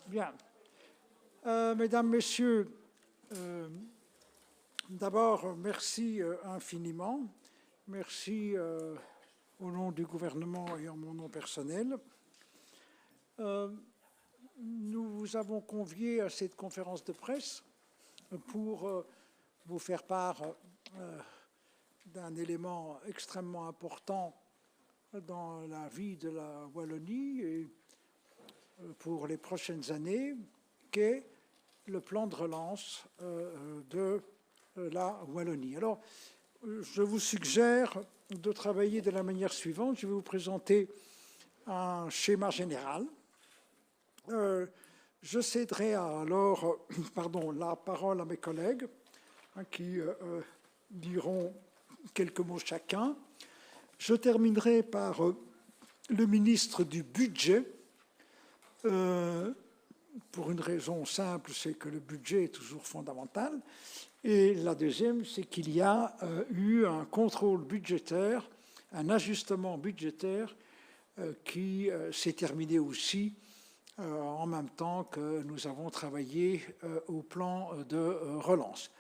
Bien. Mesdames, Messieurs, d'abord, merci infiniment. Merci au nom du gouvernement et en mon nom personnel. Nous vous avons conviés à cette conférence de presse pour vous faire part d'un élément extrêmement important dans la vie de la Wallonie et pour les prochaines années, qu'est le plan de relance de la Wallonie. Alors, je vous suggère de travailler de la manière suivante. Je vais vous présenter un schéma général. Je céderai alors la parole à mes collègues qui diront quelques mots chacun. Je terminerai par le ministre du Budget, pour une raison simple, c'est que le budget est toujours fondamental. Et la deuxième, c'est qu'il y a eu un contrôle budgétaire, un ajustement budgétaire qui s'est terminé aussi en même temps que nous avons travaillé au plan de relance.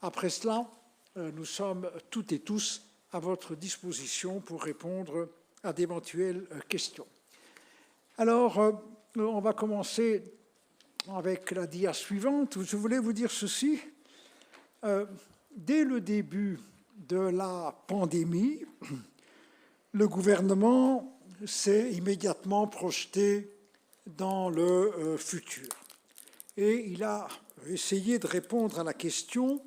Après cela, nous sommes toutes et tous à votre disposition pour répondre à d'éventuelles questions. Alors, on va commencer avec la dia suivante. Je voulais vous dire ceci. Dès le début de la pandémie, le gouvernement s'est immédiatement projeté dans le futur. Et il a essayé de répondre à la question,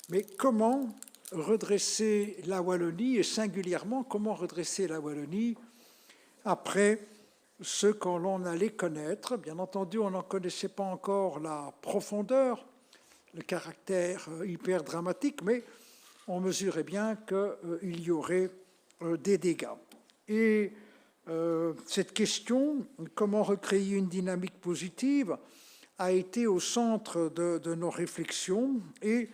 mais comment redresser la Wallonie, et singulièrement, comment redresser la Wallonie après ce que l'on allait connaître. Bien entendu, on n'en connaissait pas encore la profondeur, le caractère hyper dramatique, mais on mesurait bien qu'il y aurait des dégâts. Et cette question, comment recréer une dynamique positive, a été au centre de nos réflexions. Et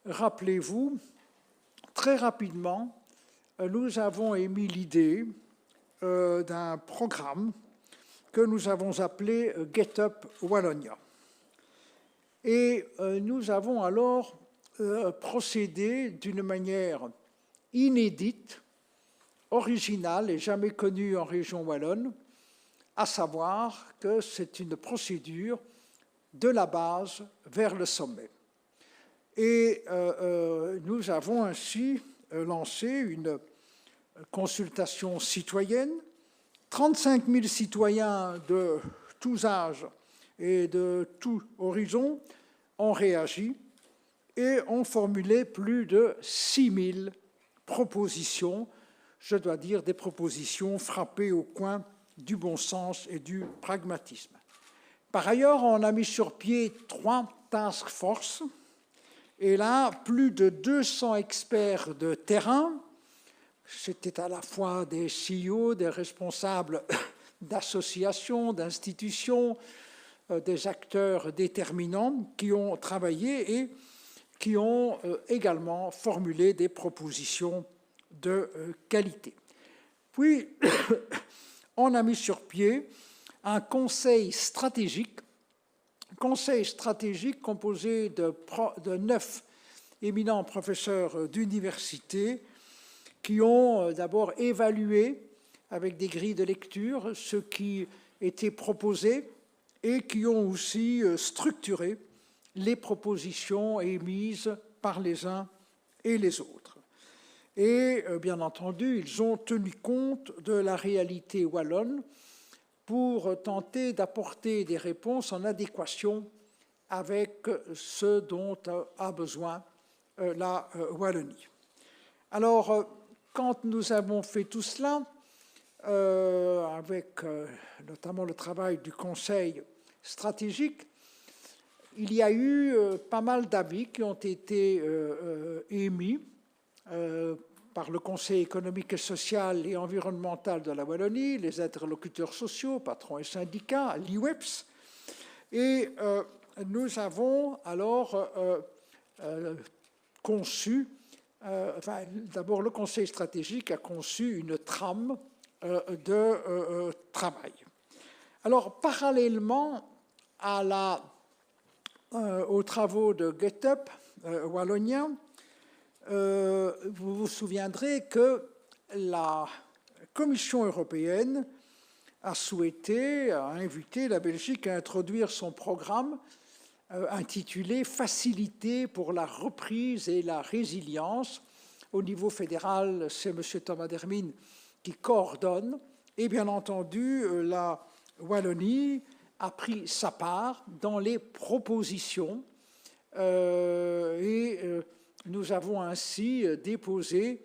rappelez-vous, très rapidement, nous avons émis l'idée d'un programme que nous avons appelé Get Up Wallonia. Et nous avons alors procédé d'une manière inédite, originale et jamais connue en région wallonne, à savoir que c'est une procédure de la base vers le sommet. Et nous avons ainsi lancé une consultation citoyenne. 35 000 citoyens de tous âges et de tous horizons ont réagi et ont formulé plus de 6 000 propositions, je dois dire des propositions frappées au coin du bon sens et du pragmatisme. Par ailleurs, on a mis sur pied 3 task forces, et là, plus de 200 experts de terrain. C'était à la fois des CEO, des responsables d'associations, d'institutions, des acteurs déterminants qui ont travaillé et qui ont également formulé des propositions de qualité. Puis, on a mis sur pied un conseil stratégique composé de 9 éminents professeurs d'université qui ont d'abord évalué avec des grilles de lecture ce qui était proposé et qui ont aussi structuré les propositions émises par les uns et les autres. Et bien entendu, ils ont tenu compte de la réalité wallonne pour tenter d'apporter des réponses en adéquation avec ce dont a besoin la Wallonie. Alors, quand nous avons fait tout cela, avec notamment le travail du Conseil stratégique, il y a eu pas mal d'avis qui ont été émis par le Conseil économique et social et environnemental de la Wallonie, les interlocuteurs sociaux, patrons et syndicats, l'IWEPS, et nous avons alors conçu, d'abord le Conseil stratégique a conçu une trame de travail. Alors, parallèlement aux travaux de GetUp Wallonia, vous vous souviendrez que la Commission européenne a invité la Belgique à introduire son programme intitulé « Facilité pour la reprise et la résilience ». Au niveau fédéral, c'est M. Thomas Dermine qui coordonne. Et bien entendu, la Wallonie a pris sa part dans les propositions. Nous avons ainsi déposé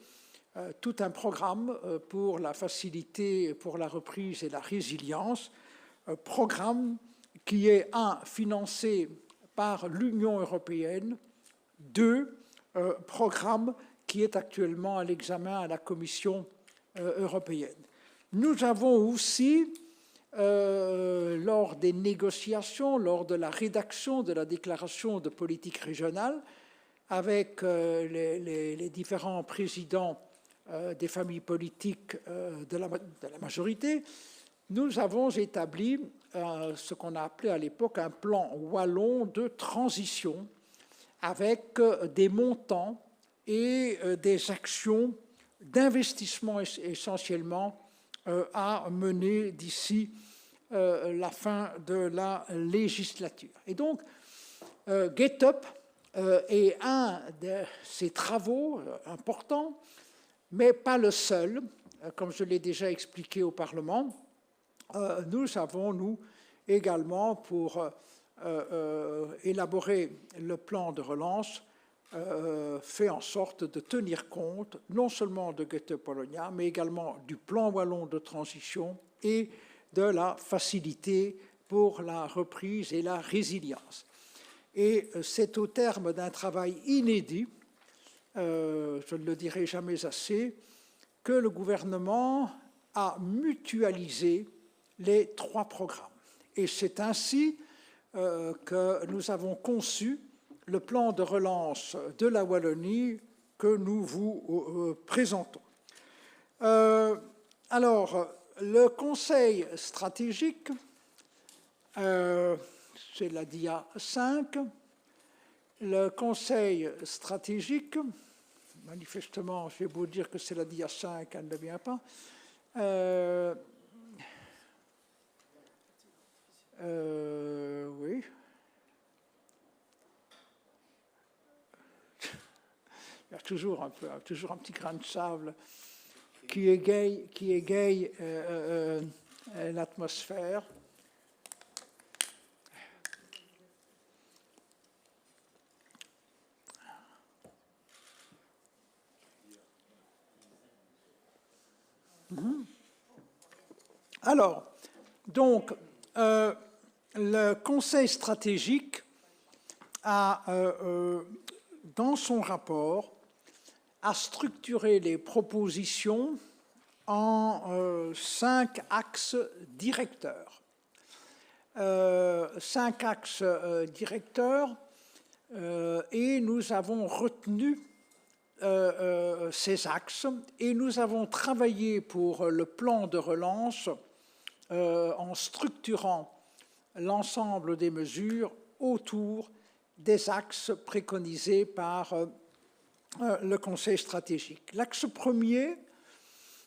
tout un programme pour la facilité pour la reprise et la résilience, programme qui est, financé par l'Union européenne, 2, programme qui est actuellement à l'examen à la Commission européenne. Nous avons aussi, lors des négociations, lors de la rédaction de la déclaration de politique régionale, avec les différents présidents des familles politiques de la majorité, nous avons établi ce qu'on a appelé à l'époque un plan wallon de transition avec des montants et des actions d'investissement essentiellement à mener d'ici la fin de la législature. Et donc, GetUp est un de ces travaux importants, mais pas le seul. Comme je l'ai déjà expliqué au Parlement, nous avons, nous, également, pour élaborer le plan de relance, fait en sorte de tenir compte non seulement de GetUp Wallonia, mais également du plan wallon de transition et de la facilité pour la reprise et la résilience. Et c'est au terme d'un travail inédit, je ne le dirai jamais assez, que le gouvernement a mutualisé les 3 programmes. Et c'est ainsi que nous avons conçu le plan de relance de la Wallonie que nous vous présentons. Alors, le Conseil stratégique, c'est la dia 5, le Conseil stratégique, manifestement, j'ai beau dire que c'est la dia 5, elle ne vient pas, oui. Il y a toujours un petit grain de sable qui égaye l'atmosphère. Alors, donc, le Conseil stratégique a, dans son rapport, a structuré les propositions en 5 axes directeurs. 5 axes directeurs, et nous avons retenu ces axes, et nous avons travaillé pour le plan de relance en structurant l'ensemble des mesures autour des axes préconisés par le Conseil stratégique. L'axe premier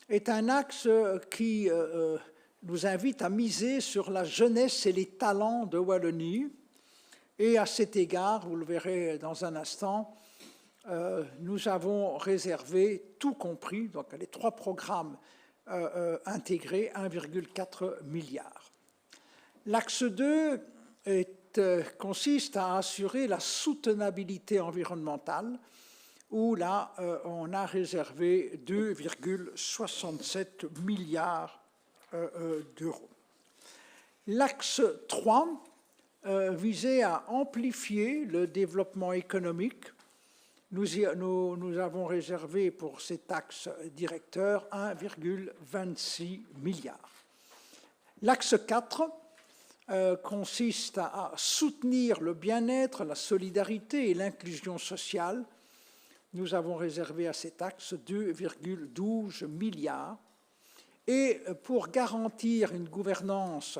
est un axe qui nous invite à miser sur la jeunesse et les talents de Wallonie. Et à cet égard, vous le verrez dans un instant, nous avons réservé, tout compris, donc les 3 programmes intégrés, 1,4 milliard. L'axe 2 consiste à assurer la soutenabilité environnementale, où là, on a réservé 2,67 milliards d'euros. L'axe 3 visait à amplifier le développement économique. Nous avons réservé pour cet axe directeur 1,26 milliard. L'axe 4 consiste à soutenir le bien-être, la solidarité et l'inclusion sociale. Nous avons réservé à cet axe 2,12 milliards. Et pour garantir une gouvernance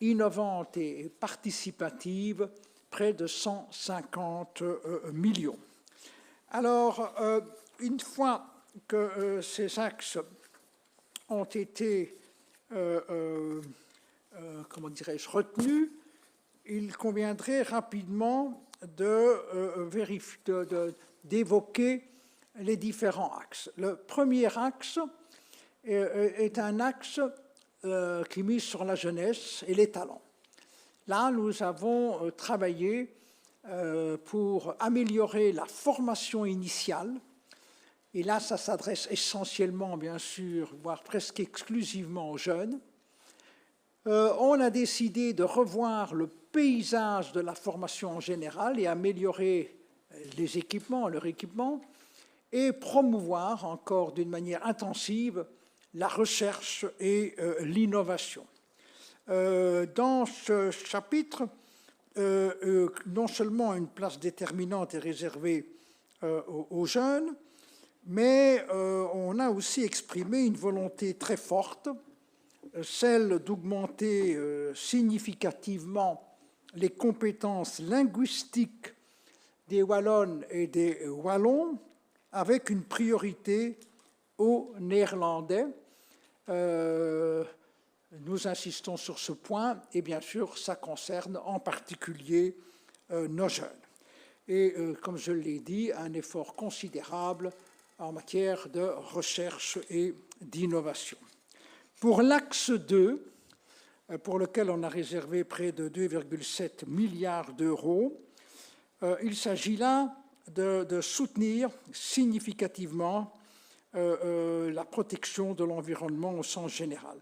innovante et participative, près de 150 millions. Alors, une fois que ces axes ont été, comment dirais-je, retenus, il conviendrait rapidement d'évoquer les différents axes. Le premier axe est un axe qui mise sur la jeunesse et les talents. Là, nous avons travaillé pour améliorer la formation initiale. Et là, ça s'adresse essentiellement, bien sûr, voire presque exclusivement aux jeunes. On a décidé de revoir le paysage de la formation en général et améliorer les équipements, leur équipement, et promouvoir encore d'une manière intensive la recherche et l'innovation. Dans ce chapitre, non seulement une place déterminante est réservée aux jeunes, mais on a aussi exprimé une volonté très forte, celle d'augmenter significativement les compétences linguistiques des Wallonnes et des Wallons, avec une priorité au néerlandais. Nous insistons sur ce point, et bien sûr, ça concerne en particulier nos jeunes. Et comme je l'ai dit, un effort considérable en matière de recherche et d'innovation. Pour l'axe 2, pour lequel on a réservé près de 2,7 milliards d'euros, il s'agit là de soutenir significativement la protection de l'environnement au sens général.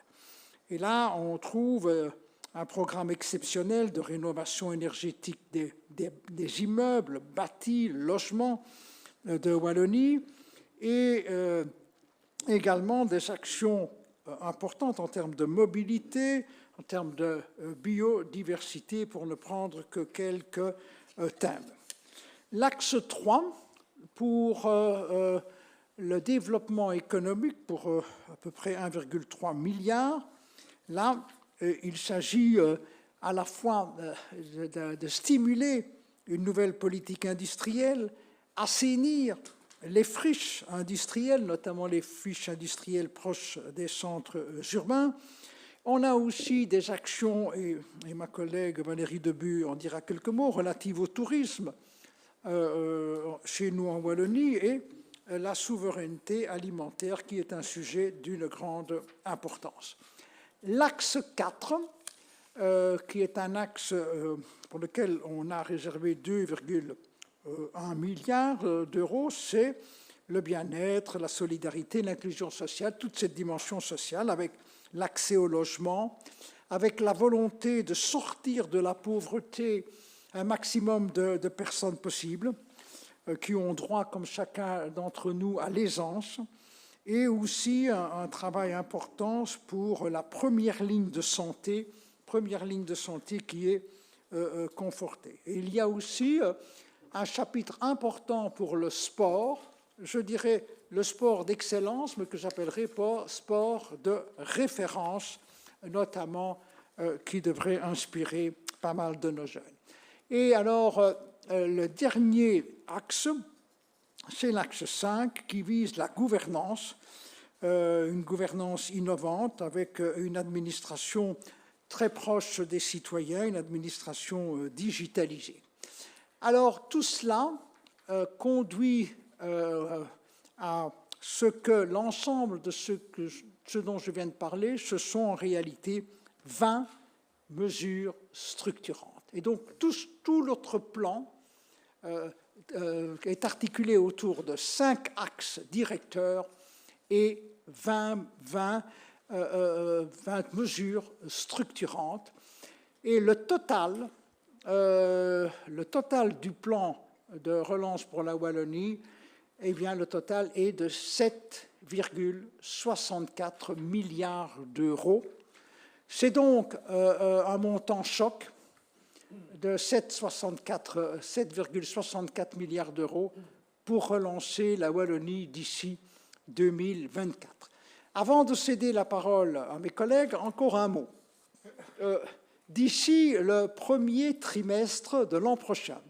Et là, on trouve un programme exceptionnel de rénovation énergétique des immeubles, bâtis, logements de Wallonie, et également des actions importantes en termes de mobilité, en termes de biodiversité, pour ne prendre que quelques thèmes. L'axe 3, pour le développement économique, pour à peu près 1,3 milliard, là, il s'agit à la fois de stimuler une nouvelle politique industrielle, assainir les friches industrielles, notamment les friches industrielles proches des centres urbains. On a aussi des actions, et ma collègue Valérie Debu en dira quelques mots, relatives au tourisme chez nous en Wallonie, et la souveraineté alimentaire, qui est un sujet d'une grande importance. L'axe 4, qui est un axe pour lequel on a réservé 2,1 milliards d'euros, c'est le bien-être, la solidarité, l'inclusion sociale, toute cette dimension sociale, avec l'accès au logement, avec la volonté de sortir de la pauvreté un maximum de personnes possibles, qui ont droit, comme chacun d'entre nous, à l'aisance, et aussi un travail important pour la première ligne de santé qui est confortée. Et il y a aussi un chapitre important pour le sport, je dirais le sport d'excellence, mais que j'appellerais sport de référence, notamment, qui devrait inspirer pas mal de nos jeunes. Et alors, le dernier axe, c'est l'axe 5, qui vise la gouvernance, une gouvernance innovante avec une administration très proche des citoyens, une administration digitalisée. Alors, tout cela conduit à ce que l'ensemble de ce dont je viens de parler, ce sont en réalité 20 mesures structurantes. Et donc, tout notre plan est articulé autour de 5 axes directeurs et 20 mesures structurantes. Et le total du plan de relance pour la Wallonie, eh bien, le total est de 7,64 milliards d'euros. C'est donc un montant choc de 7,64 milliards d'euros pour relancer la Wallonie d'ici 2024. Avant de céder la parole à mes collègues, encore un mot. d'ici le premier trimestre de l'an prochain.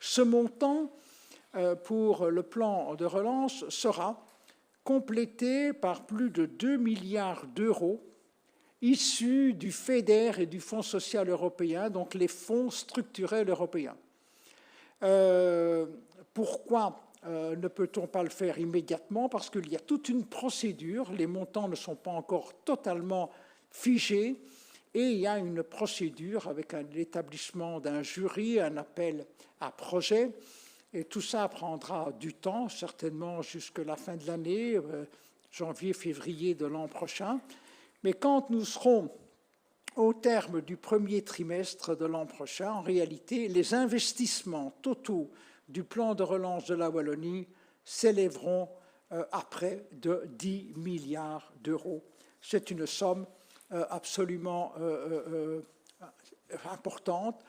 Ce montant pour le plan de relance sera complété par plus de 2 milliards d'euros issus du FEDER et du Fonds social européen, donc les fonds structurels européens. Pourquoi ne peut-on pas le faire immédiatement? Parce qu'il y a toute une procédure, les montants ne sont pas encore totalement figés, et il y a une procédure avec l'établissement d'un jury, un appel à projet, et tout ça prendra du temps, certainement jusqu'à la fin de l'année, janvier, février de l'an prochain. Mais quand nous serons au terme du premier trimestre de l'an prochain, en réalité, les investissements totaux du plan de relance de la Wallonie s'élèveront à près de 10 milliards d'euros. C'est une somme absolument importante.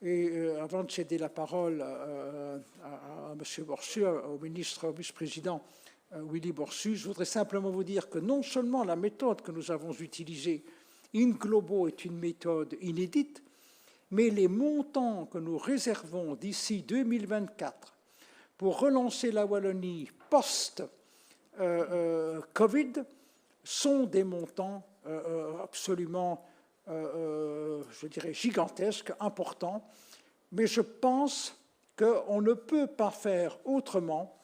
Et avant de céder la parole à M. Borsu, au ministre, au vice-président Willy Borsu, je voudrais simplement vous dire que non seulement la méthode que nous avons utilisée, In Globo, est une méthode inédite, mais les montants que nous réservons d'ici 2024 pour relancer la Wallonie post-Covid sont des montants absolument, je dirais, gigantesques, importants. Mais je pense qu'on ne peut pas faire autrement,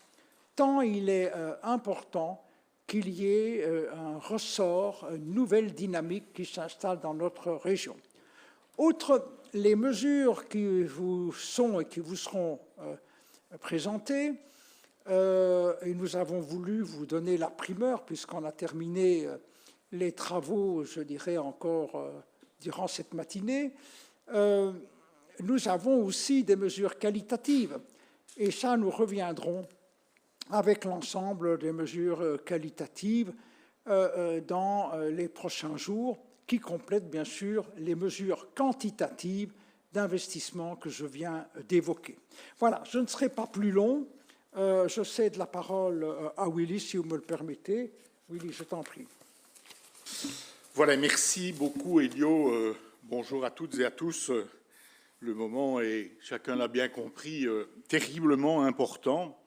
tant il est important qu'il y ait un ressort, une nouvelle dynamique qui s'installe dans notre région. Outre les mesures qui vous sont et qui vous seront présentées, et nous avons voulu vous donner la primeur, puisqu'on a terminé les travaux, je dirais, encore durant cette matinée, nous avons aussi des mesures qualitatives. Et ça, nous reviendrons avec l'ensemble des mesures qualitatives dans les prochains jours, qui complètent bien sûr les mesures quantitatives d'investissement que je viens d'évoquer. Voilà, je ne serai pas plus long. Je cède la parole à Willy, si vous me le permettez. Willy, je t'en prie. Voilà, merci beaucoup, Elio. Bonjour à toutes et à tous. Le moment est, chacun l'a bien compris, terriblement important.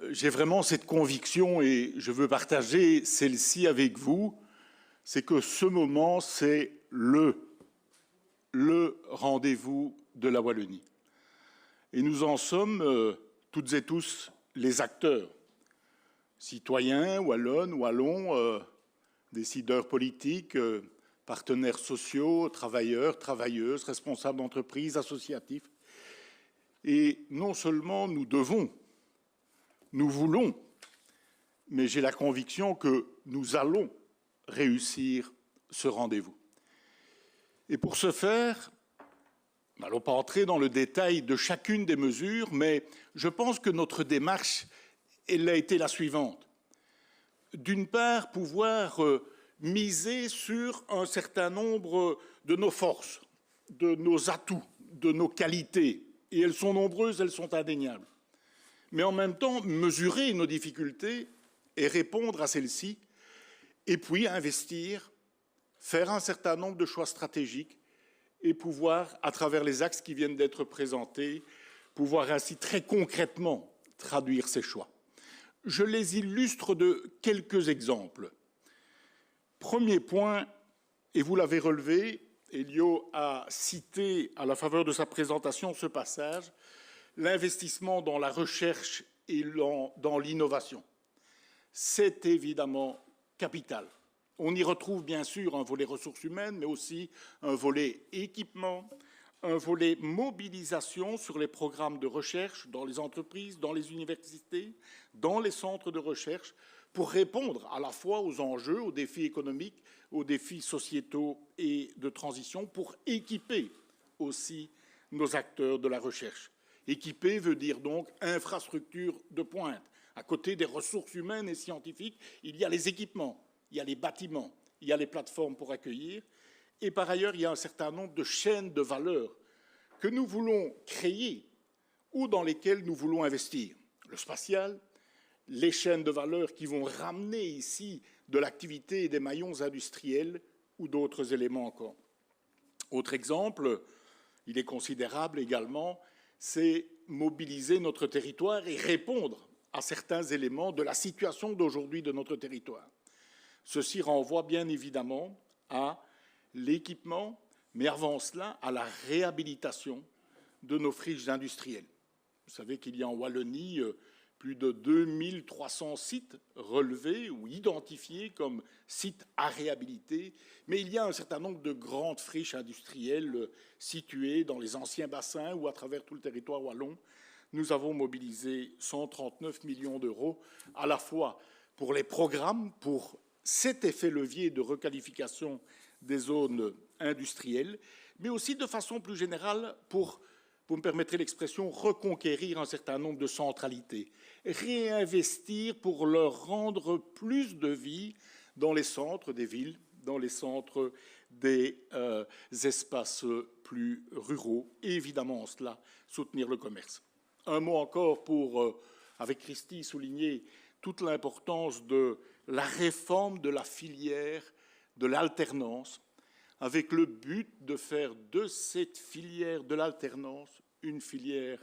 J'ai vraiment cette conviction, et je veux partager celle-ci avec vous, c'est que ce moment, c'est le rendez-vous de la Wallonie. Et nous en sommes toutes et tous les acteurs, citoyens, wallons, décideurs politiques, partenaires sociaux, travailleurs, travailleuses, responsables d'entreprises, associatifs. Et non seulement nous devons, nous voulons, mais j'ai la conviction que nous allons réussir ce rendez-vous. Et pour ce faire, n'allons pas entrer dans le détail de chacune des mesures, mais je pense que notre démarche, elle a été la suivante. D'une part, pouvoir miser sur un certain nombre de nos forces, de nos atouts, de nos qualités. Et elles sont nombreuses, elles sont indéniables. Mais en même temps, mesurer nos difficultés et répondre à celles-ci, et puis investir, faire un certain nombre de choix stratégiques et pouvoir, à travers les axes qui viennent d'être présentés, pouvoir ainsi très concrètement traduire ces choix. Je les illustre de quelques exemples. Premier point, et vous l'avez relevé, Elio a cité à la faveur de sa présentation ce passage, l'investissement dans la recherche et dans l'innovation. C'est évidemment capital. On y retrouve bien sûr un volet ressources humaines, mais aussi un volet équipement, un volet mobilisation sur les programmes de recherche dans les entreprises, dans les universités, dans les centres de recherche, pour répondre à la fois aux enjeux, aux défis économiques, aux défis sociétaux et de transition, pour équiper aussi nos acteurs de la recherche. Équiper veut dire donc infrastructure de pointe. À côté des ressources humaines et scientifiques, il y a les équipements, il y a les bâtiments, il y a les plateformes pour accueillir. Et par ailleurs, il y a un certain nombre de chaînes de valeur que nous voulons créer ou dans lesquelles nous voulons investir. Le spatial, les chaînes de valeur qui vont ramener ici de l'activité et des maillons industriels ou d'autres éléments encore. Autre exemple, il est considérable également, c'est mobiliser notre territoire et répondre à certains éléments de la situation d'aujourd'hui de notre territoire. Ceci renvoie bien évidemment à l'équipement, mais avant cela, à la réhabilitation de nos friches industrielles. Vous savez qu'il y a en Wallonie plus de 2300 sites relevés ou identifiés comme sites à réhabiliter, mais il y a un certain nombre de grandes friches industrielles situées dans les anciens bassins ou à travers tout le territoire wallon. Nous avons mobilisé 139 millions d'euros à la fois pour les programmes, pour cet effet levier de requalification des zones industrielles, mais aussi de façon plus générale pour, vous me permettrez l'expression, reconquérir un certain nombre de centralités, réinvestir pour leur rendre plus de vie dans les centres des villes, dans les centres des espaces plus ruraux, et évidemment en cela soutenir le commerce. Un mot encore pour, avec Christy, souligner toute l'importance de la réforme de la filière de l'alternance, avec le but de faire de cette filière de l'alternance une filière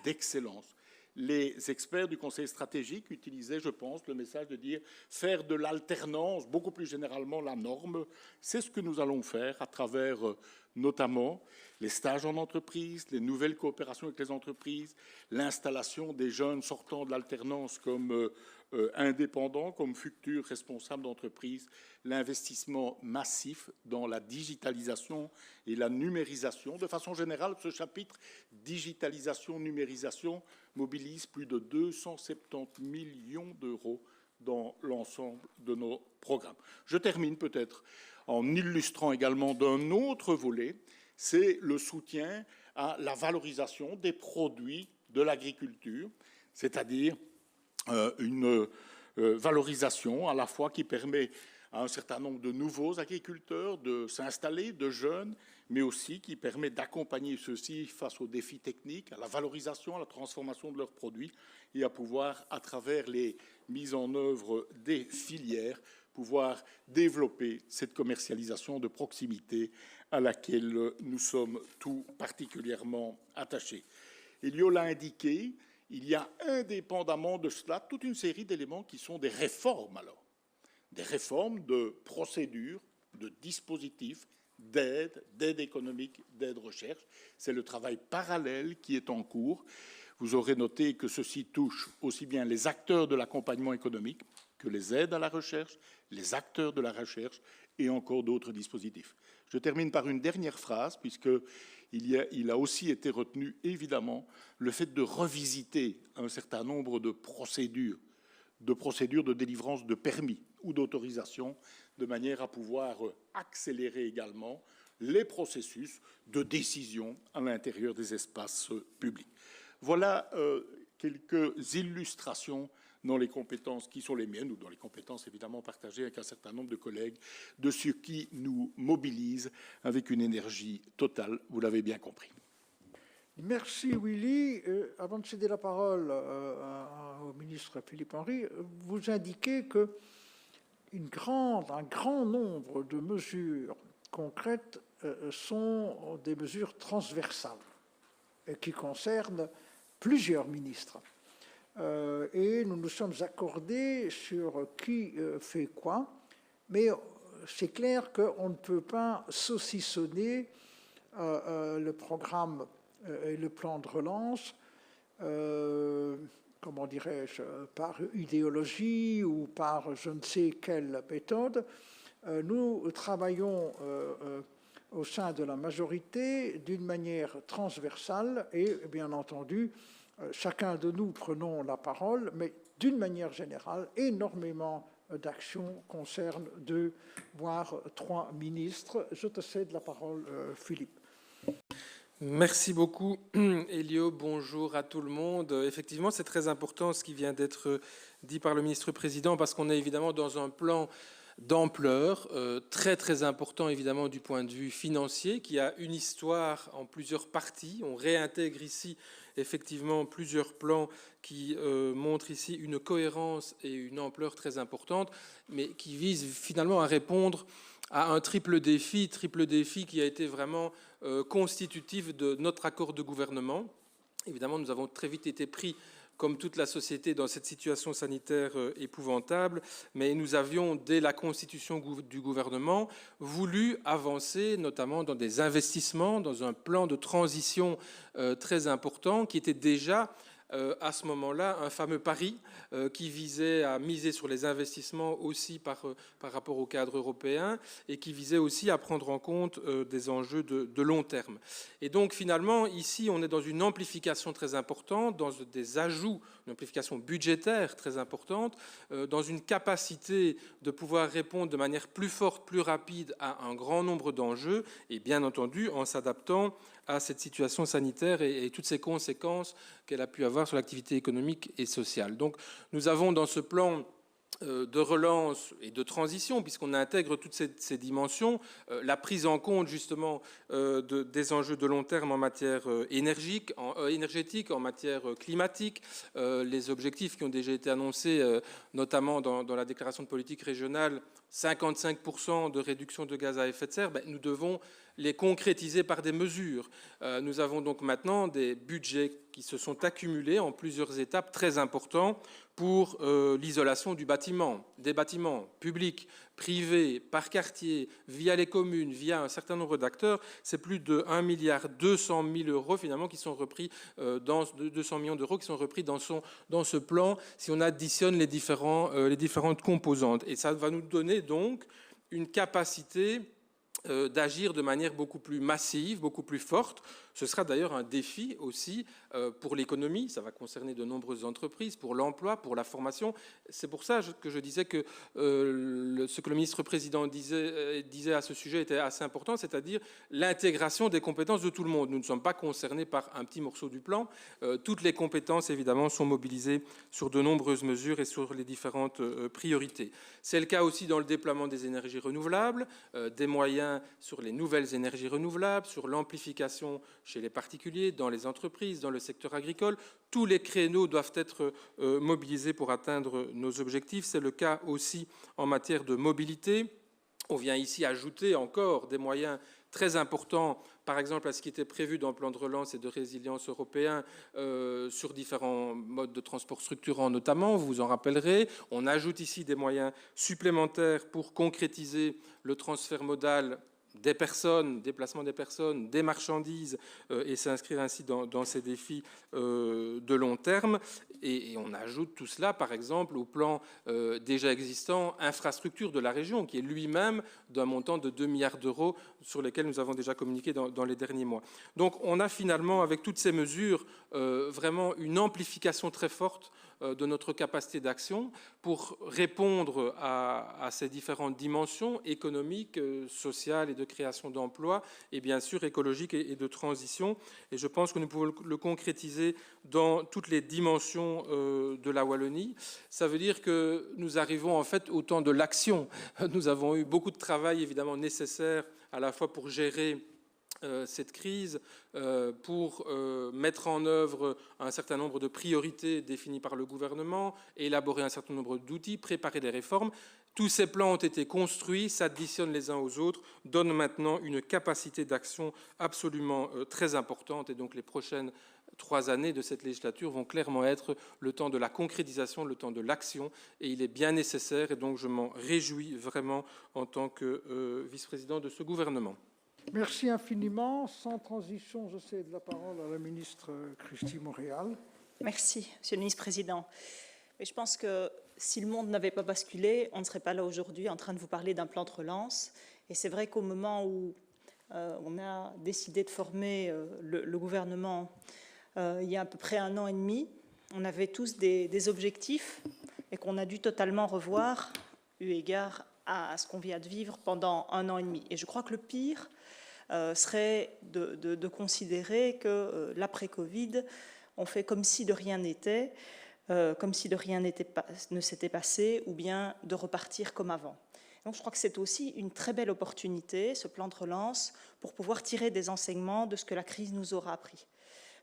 d'excellence. Les experts du Conseil stratégique utilisaient, je pense, le message de dire faire de l'alternance, beaucoup plus généralement la norme. C'est ce que nous allons faire à travers notamment les stages en entreprise, les nouvelles coopérations avec les entreprises, l'installation des jeunes sortant de l'alternance comme indépendants, comme futurs responsables d'entreprise, l'investissement massif dans la digitalisation et la numérisation. De façon générale, ce chapitre digitalisation-numérisation mobilise plus de 270 millions d'euros dans l'ensemble de nos programmes. Je termine peut-être en illustrant également d'un autre volet, c'est le soutien à la valorisation des produits de l'agriculture, c'est-à-dire une valorisation à la fois qui permet à un certain nombre de nouveaux agriculteurs de s'installer, de jeunes, mais aussi qui permet d'accompagner ceux-ci face aux défis techniques, à la valorisation, à la transformation de leurs produits et à pouvoir, à travers les mises en œuvre des filières, pouvoir développer cette commercialisation de proximité à laquelle nous sommes tout particulièrement attachés. Elio l'a indiqué, il y a indépendamment de cela toute une série d'éléments qui sont des réformes alors. Des réformes de procédures, de dispositifs, d'aide économique, d'aide recherche. C'est le travail parallèle qui est en cours. Vous aurez noté que ceci touche aussi bien les acteurs de l'accompagnement économique que les aides à la recherche, les acteurs de la recherche et encore d'autres dispositifs. Je termine par une dernière phrase, puisqu'il a aussi été retenu, évidemment, le fait de revisiter un certain nombre de procédures de délivrance de permis ou d'autorisation, de manière à pouvoir accélérer également les processus de décision à l'intérieur des espaces publics. Voilà quelques illustrations dans les compétences qui sont les miennes, ou dans les compétences évidemment partagées avec un certain nombre de collègues, de ce qui nous mobilise avec une énergie totale, vous l'avez bien compris. Merci Willy. Avant de céder la parole au ministre Philippe Henry, vous indiquez que un grand nombre de mesures concrètes sont des mesures transversales et qui concernent plusieurs ministres. Et nous nous sommes accordés sur qui fait quoi, mais c'est clair qu'on ne peut pas saucissonner le programme et le plan de relance, comment dirais-je, par idéologie ou par je ne sais quelle méthode. Nous travaillons au sein de la majorité d'une manière transversale et, bien entendu, chacun de nous prenons la parole, mais d'une manière générale, énormément d'actions concernent 2, voire 3 ministres. Je te cède la parole, Philippe. Merci beaucoup, Elio. Bonjour à tout le monde. Effectivement, c'est très important ce qui vient d'être dit par le ministre-président, parce qu'on est évidemment dans un plan d'ampleur, très très important évidemment du point de vue financier, qui a une histoire en plusieurs parties. On réintègre ici effectivement plusieurs plans qui montrent ici une cohérence et une ampleur très importante, mais qui visent finalement à répondre à un triple défi qui a été vraiment constitutif de notre accord de gouvernement. Évidemment, nous avons très vite été pris, comme toute la société, dans cette situation sanitaire épouvantable, mais nous avions, dès la constitution du gouvernement, voulu avancer, notamment dans des investissements, dans un plan de transition très important, qui était déjà à ce moment-là un fameux pari qui visait à miser sur les investissements aussi par rapport au cadre européen et qui visait aussi à prendre en compte des enjeux de long terme. Et donc finalement, ici, on est dans une amplification très importante, dans des ajouts, une amplification budgétaire très importante, dans une capacité de pouvoir répondre de manière plus forte, plus rapide à un grand nombre d'enjeux et bien entendu en s'adaptant à cette situation sanitaire et toutes ces conséquences qu'elle a pu avoir sur l'activité économique et sociale. Donc nous avons dans ce plan de relance et de transition, puisqu'on intègre toutes ces dimensions, la prise en compte justement des enjeux de long terme en matière énergétique, en matière climatique, les objectifs qui ont déjà été annoncés, notamment dans la déclaration de politique régionale, 55% de réduction de gaz à effet de serre, nous devons les concrétiser par des mesures. Nous avons donc maintenant des budgets qui se sont accumulés en plusieurs étapes très importants pour l'isolation des bâtiments publics, privés, par quartier, via les communes, via un certain nombre d'acteurs. C'est plus de 1,2 milliard € finalement qui sont repris, 200 millions d'euros qui sont repris dans ce plan si on additionne les différentes composantes. Et ça va nous donner donc une capacité d'agir de manière beaucoup plus massive, beaucoup plus forte. Ce sera d'ailleurs un défi aussi pour l'économie, ça va concerner de nombreuses entreprises, pour l'emploi, pour la formation. C'est pour ça que je disais que ce que le ministre-président disait à ce sujet était assez important, c'est-à-dire l'intégration des compétences de tout le monde. Nous ne sommes pas concernés par un petit morceau du plan. Toutes les compétences, évidemment, sont mobilisées sur de nombreuses mesures et sur les différentes priorités. C'est le cas aussi dans le déploiement des énergies renouvelables, des moyens sur les nouvelles énergies renouvelables, sur l'amplification chez les particuliers, dans les entreprises, dans le secteur agricole. Tous les créneaux doivent être mobilisés pour atteindre nos objectifs. C'est le cas aussi en matière de mobilité. On vient ici ajouter encore des moyens très importants, par exemple à ce qui était prévu dans le plan de relance et de résilience européen sur différents modes de transport structurants notamment, vous vous en rappellerez. On ajoute ici des moyens supplémentaires pour concrétiser le transfert modal des personnes, déplacement des personnes, des marchandises, et s'inscrire ainsi dans ces défis de long terme. Et on ajoute tout cela, par exemple, au plan déjà existant infrastructure de la région, qui est lui-même d'un montant de 2 milliards d'euros sur lesquels nous avons déjà communiqué dans les derniers mois. Donc on a finalement, avec toutes ces mesures, vraiment une amplification très forte de notre capacité d'action pour répondre à ces différentes dimensions économiques, sociales et de création d'emplois, et bien sûr écologiques et de transition. Et je pense que nous pouvons le concrétiser dans toutes les dimensions de la Wallonie. Ça veut dire que nous arrivons en fait au temps de l'action. Nous avons eu beaucoup de travail évidemment nécessaire à la fois pour gérer cette crise, pour mettre en œuvre un certain nombre de priorités définies par le gouvernement, élaborer un certain nombre d'outils, préparer des réformes. Tous ces plans ont été construits, s'additionnent les uns aux autres, donnent maintenant une capacité d'action absolument très importante. Et donc les prochaines 3 années de cette législature vont clairement être le temps de la concrétisation, le temps de l'action. Et il est bien nécessaire, et donc je m'en réjouis vraiment en tant que vice-président de ce gouvernement. Merci infiniment. Sans transition, je cède la parole à la ministre Cristi Montréal. Merci, Monsieur le ministre-président. Je pense que si le monde n'avait pas basculé, on ne serait pas là aujourd'hui en train de vous parler d'un plan de relance. Et c'est vrai qu'au moment où on a décidé de former le gouvernement il y a à peu près 1 an et demi, on avait tous des objectifs et qu'on a dû totalement revoir eu égard à ce qu'on vient de vivre pendant 1 an et demi. Et je crois que le pire serait de considérer que l'après-Covid, on fait comme si de rien n'était, comme si de rien ne s'était passé, ou bien de repartir comme avant. Donc je crois que c'est aussi une très belle opportunité, ce plan de relance, pour pouvoir tirer des enseignements de ce que la crise nous aura appris.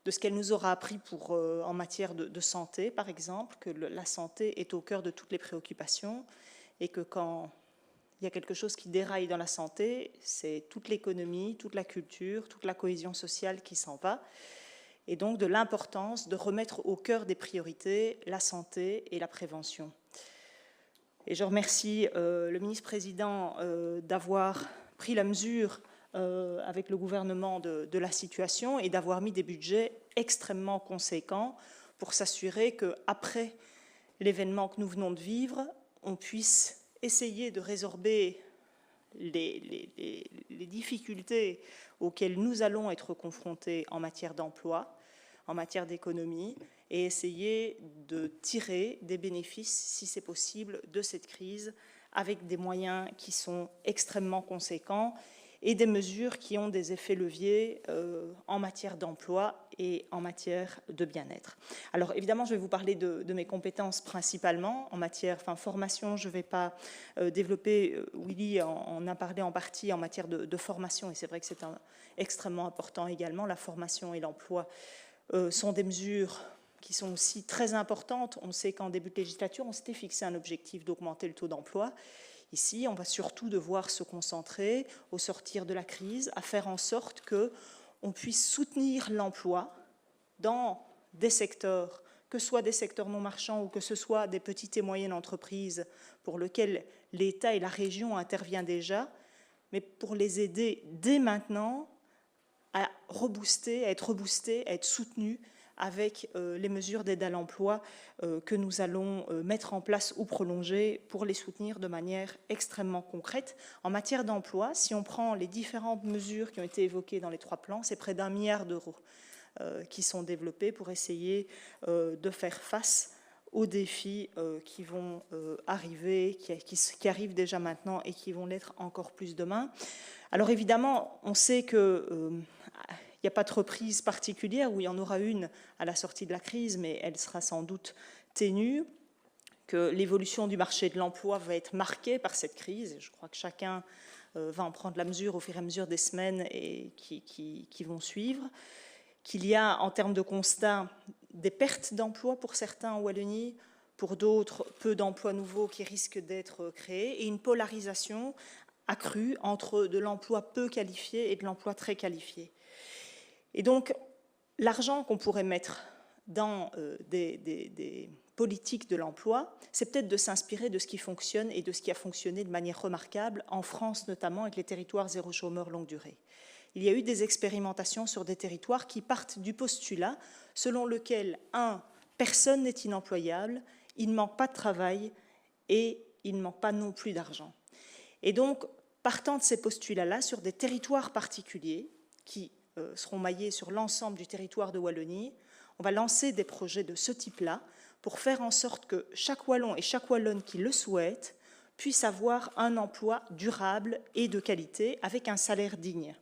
De ce qu'elle nous aura appris en matière de santé, par exemple, que la santé est au cœur de toutes les préoccupations, et que quand il y a quelque chose qui déraille dans la santé, c'est toute l'économie, toute la culture, toute la cohésion sociale qui s'en va. Et donc de l'importance de remettre au cœur des priorités la santé et la prévention. Et je remercie le ministre-président d'avoir pris la mesure avec le gouvernement de la situation et d'avoir mis des budgets extrêmement conséquents pour s'assurer qu'après l'événement que nous venons de vivre, on puisse essayer de résorber les difficultés auxquelles nous allons être confrontés en matière d'emploi, en matière d'économie, et essayer de tirer des bénéfices, si c'est possible, de cette crise, avec des moyens qui sont extrêmement conséquents et des mesures qui ont des effets leviers en matière d'emploi et en matière de bien-être. Alors évidemment, je vais vous parler de mes compétences principalement en matière formation. Je ne vais pas développer, Willy en a parlé en partie en matière de formation, et c'est vrai que c'est extrêmement important également. La formation et l'emploi sont des mesures qui sont aussi très importantes. On sait qu'en début de législature, on s'était fixé un objectif d'augmenter le taux d'emploi. Ici, on va surtout devoir se concentrer, au sortir de la crise, à faire en sorte qu'on puisse soutenir l'emploi dans des secteurs, que ce soit des secteurs non marchands ou que ce soit des petites et moyennes entreprises pour lesquelles l'État et la région interviennent déjà, mais pour les aider dès maintenant à rebooster, à être soutenus avec les mesures d'aide à l'emploi que nous allons mettre en place ou prolonger pour les soutenir de manière extrêmement concrète. En matière d'emploi, si on prend les différentes mesures qui ont été évoquées dans les 3 plans, c'est près d'1 milliard d'euros qui sont développés pour essayer de faire face aux défis qui vont arriver, qui arrivent déjà maintenant et qui vont l'être encore plus demain. Alors évidemment, on sait que il n'y a pas de reprise particulière, où il y en aura une à la sortie de la crise, mais elle sera sans doute ténue, que l'évolution du marché de l'emploi va être marquée par cette crise. Et je crois que chacun va en prendre la mesure au fur et à mesure des semaines et qui vont suivre. Qu'il y a, en termes de constat, des pertes d'emplois pour certains en Wallonie, pour d'autres, peu d'emplois nouveaux qui risquent d'être créés, et une polarisation accrue entre de l'emploi peu qualifié et de l'emploi très qualifié. Et donc, l'argent qu'on pourrait mettre dans des politiques de l'emploi, c'est peut-être de s'inspirer de ce qui fonctionne et de ce qui a fonctionné de manière remarquable, en France notamment, avec les territoires zéro chômeur longue durée. Il y a eu des expérimentations sur des territoires qui partent du postulat selon lequel, 1, personne n'est inemployable, il ne manque pas de travail et il ne manque pas non plus d'argent. Et donc, partant de ces postulats-là, sur des territoires particuliers qui seront maillés sur l'ensemble du territoire de Wallonie, on va lancer des projets de ce type-là pour faire en sorte que chaque Wallon et chaque Wallonne qui le souhaite puisse avoir un emploi durable et de qualité avec un salaire digne.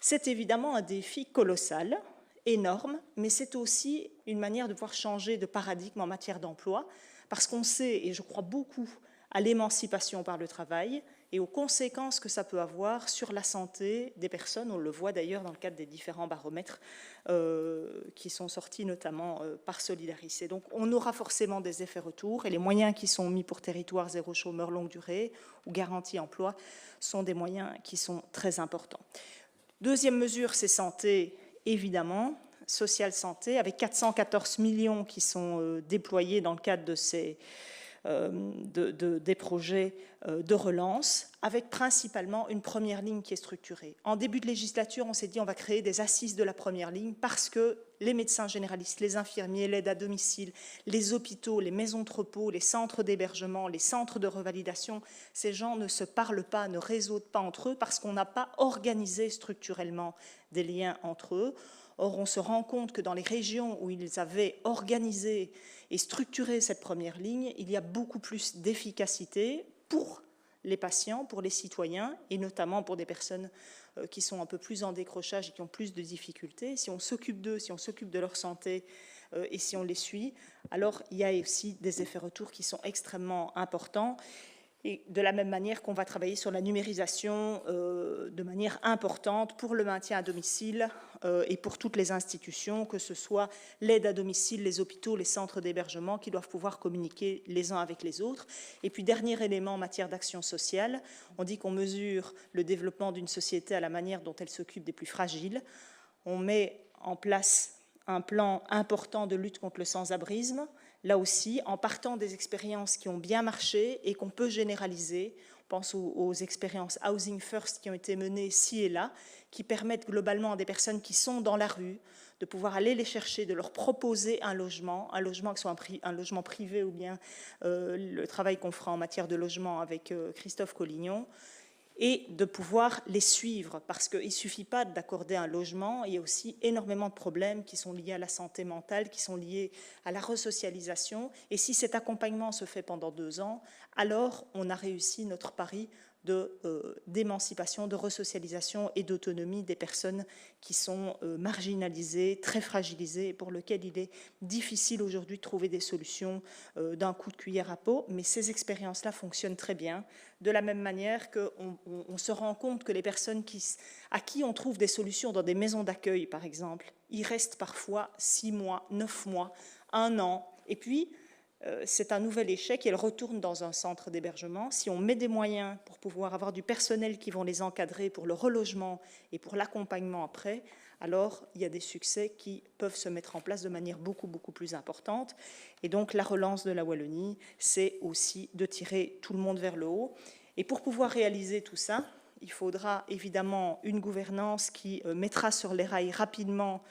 C'est évidemment un défi colossal, énorme, mais c'est aussi une manière de pouvoir changer de paradigme en matière d'emploi, parce qu'on sait, et je crois beaucoup, à l'émancipation par le travail et aux conséquences que ça peut avoir sur la santé des personnes. On le voit d'ailleurs dans le cadre des différents baromètres qui sont sortis notamment par Solidaris. Et donc on aura forcément des effets retours, et les moyens qui sont mis pour territoire zéro chômeur longue durée ou garantie emploi sont des moyens qui sont très importants. Deuxième mesure, c'est santé, évidemment, sociale santé, avec 414 millions qui sont déployés dans le cadre de ces des projets de relance, avec principalement une première ligne qui est structurée. En début de législature, on s'est dit on va créer des assises de la première ligne parce que les médecins généralistes, les infirmiers, l'aide à domicile, les hôpitaux, les maisons de repos, les centres d'hébergement, les centres de revalidation, ces gens ne se parlent pas, ne réseautent pas entre eux parce qu'on n'a pas organisé structurellement des liens entre eux. Or, on se rend compte que dans les régions où ils avaient organisé et structuré cette première ligne, il y a beaucoup plus d'efficacité pour les patients, pour les citoyens, et notamment pour des personnes qui sont un peu plus en décrochage et qui ont plus de difficultés. Si on s'occupe d'eux, si on s'occupe de leur santé et si on les suit, alors il y a aussi des effets retours qui sont extrêmement importants. Et de la même manière qu'on va travailler sur la numérisation de manière importante pour le maintien à domicile et pour toutes les institutions, que ce soit l'aide à domicile, les hôpitaux, les centres d'hébergement, qui doivent pouvoir communiquer les uns avec les autres. Et puis, dernier élément en matière d'action sociale, on dit qu'on mesure le développement d'une société à la manière dont elle s'occupe des plus fragiles. On met en place un plan important de lutte contre le sans-abrisme, là aussi, en partant des expériences qui ont bien marché et qu'on peut généraliser. On pense aux expériences Housing First qui ont été menées ci et là, qui permettent globalement à des personnes qui sont dans la rue de pouvoir aller les chercher, de leur proposer un logement que soit un logement privé ou bien le travail qu'on fera en matière de logement avec Christophe Collignon, et de pouvoir les suivre, parce qu'il ne suffit pas d'accorder un logement, il y a aussi énormément de problèmes qui sont liés à la santé mentale, qui sont liés à la resocialisation, et si cet accompagnement se fait pendant 2 ans, alors on a réussi notre pari d'émancipation, de resocialisation et d'autonomie des personnes qui sont marginalisées, très fragilisées, et pour lesquelles il est difficile aujourd'hui de trouver des solutions d'un coup de cuillère à peau, mais ces expériences-là fonctionnent très bien, de la même manière qu'on se rend compte que les personnes à qui on trouve des solutions dans des maisons d'accueil, par exemple, ils restent parfois 6 mois, 9 mois, 1 an, et puis c'est un nouvel échec et elles retournent dans un centre d'hébergement. Si on met des moyens pour pouvoir avoir du personnel qui vont les encadrer pour le relogement et pour l'accompagnement après, alors il y a des succès qui peuvent se mettre en place de manière beaucoup, beaucoup plus importante. Et donc la relance de la Wallonie, c'est aussi de tirer tout le monde vers le haut. Et pour pouvoir réaliser tout ça, il faudra évidemment une gouvernance qui mettra sur les rails rapidement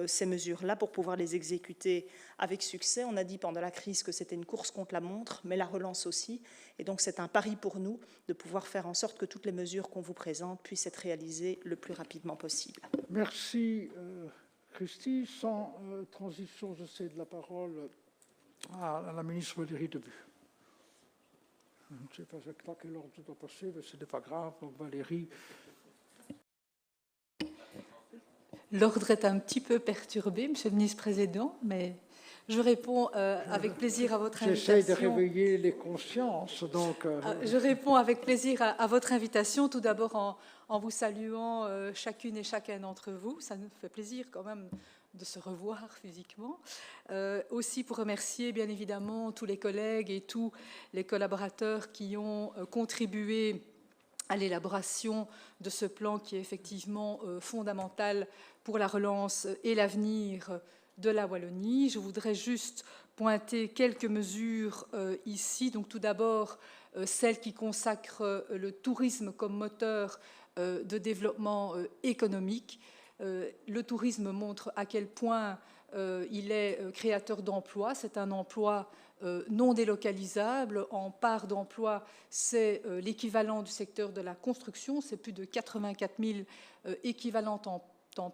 ces mesures-là pour pouvoir les exécuter avec succès. On a dit pendant la crise que c'était une course contre la montre, mais la relance aussi. Et donc c'est un pari pour nous de pouvoir faire en sorte que toutes les mesures qu'on vous présente puissent être réalisées le plus rapidement possible. Merci Christy. Sans transition, je cède la parole à la ministre Valérie Debut. Je ne sais pas exactement quel ordre doit passer, mais ce n'est pas grave. Donc Valérie. L'ordre est un petit peu perturbé, Monsieur le Ministre-président, mais je réponds avec plaisir à votre invitation. J'essaie de réveiller les consciences. Donc, je réponds avec plaisir à votre invitation, tout d'abord en vous saluant chacune et chacun d'entre vous. Ça nous fait plaisir quand même de se revoir physiquement. Aussi pour remercier bien évidemment tous les collègues et tous les collaborateurs qui ont contribué à l'élaboration de ce plan qui est effectivement fondamental pour la relance et l'avenir de la Wallonie. Je voudrais juste pointer quelques mesures ici. Donc tout d'abord, celle qui consacre le tourisme comme moteur de développement économique. Le tourisme montre à quel point il est créateur d'emplois. C'est un emploi non délocalisable. En part d'emploi, c'est l'équivalent du secteur de la construction. C'est plus de 84 000 équivalents temps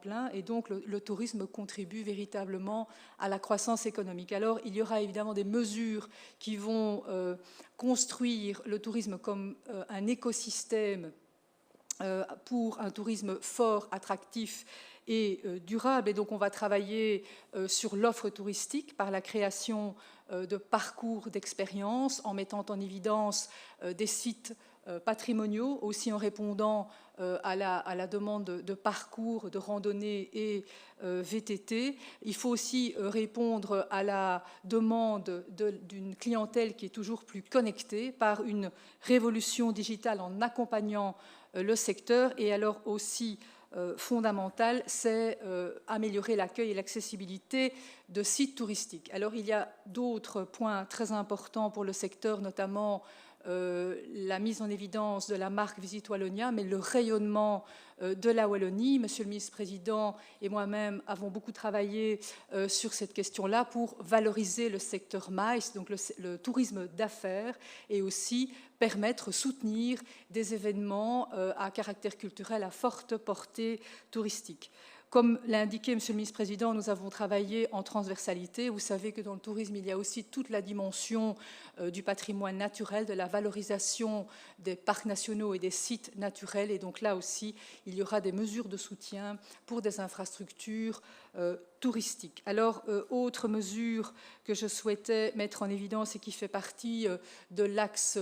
plein. Et donc, le tourisme contribue véritablement à la croissance économique. Alors, il y aura évidemment des mesures qui vont construire le tourisme comme un écosystème pour un tourisme fort, attractif et durable. Et donc, on va travailler sur l'offre touristique par la création de parcours d'expérience, en mettant en évidence des sites patrimoniaux, aussi en répondant à la demande de parcours, de randonnée et VTT. Il faut aussi répondre à la demande d'une clientèle qui est toujours plus connectée par une révolution digitale en accompagnant le secteur. Et alors aussi fondamental, c'est améliorer l'accueil et l'accessibilité de sites touristiques. Alors il y a d'autres points très importants pour le secteur, notamment la mise en évidence de la marque Visite Wallonia, mais le rayonnement de la Wallonie. Monsieur le ministre-président et moi-même avons beaucoup travaillé sur cette question-là pour valoriser le secteur MICE, donc le tourisme d'affaires, et aussi permettre, soutenir des événements à caractère culturel à forte portée touristique. Comme l'a indiqué Monsieur le Ministre-président, nous avons travaillé en transversalité. Vous savez que dans le tourisme, il y a aussi toute la dimension du patrimoine naturel, de la valorisation des parcs nationaux et des sites naturels. Et donc là aussi, il y aura des mesures de soutien pour des infrastructures touristiques. Alors, autre mesure que je souhaitais mettre en évidence et qui fait partie de l'axe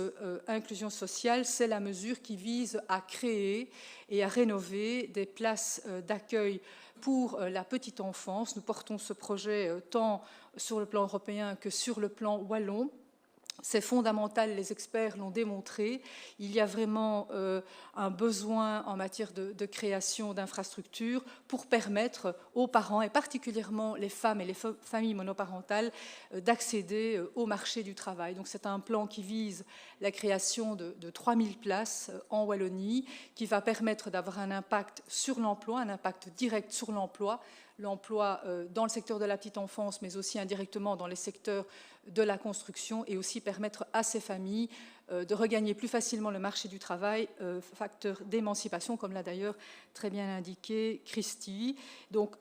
inclusion sociale, c'est la mesure qui vise à créer et à rénover des places d'accueil pour la petite enfance. Nous portons ce projet tant sur le plan européen que sur le plan wallon. C'est fondamental, les experts l'ont démontré. Il y a vraiment un besoin en matière de création d'infrastructures pour permettre aux parents, et particulièrement les femmes et les familles monoparentales, d'accéder au marché du travail. Donc c'est un plan qui vise la création de 3000 places en Wallonie, qui va permettre d'avoir un impact sur l'emploi, un impact direct sur l'emploi dans le secteur de la petite enfance, mais aussi indirectement dans les secteurs de la construction, et aussi permettre à ces familles de regagner plus facilement le marché du travail, facteur d'émancipation, comme l'a d'ailleurs très bien indiqué Christy. Donc,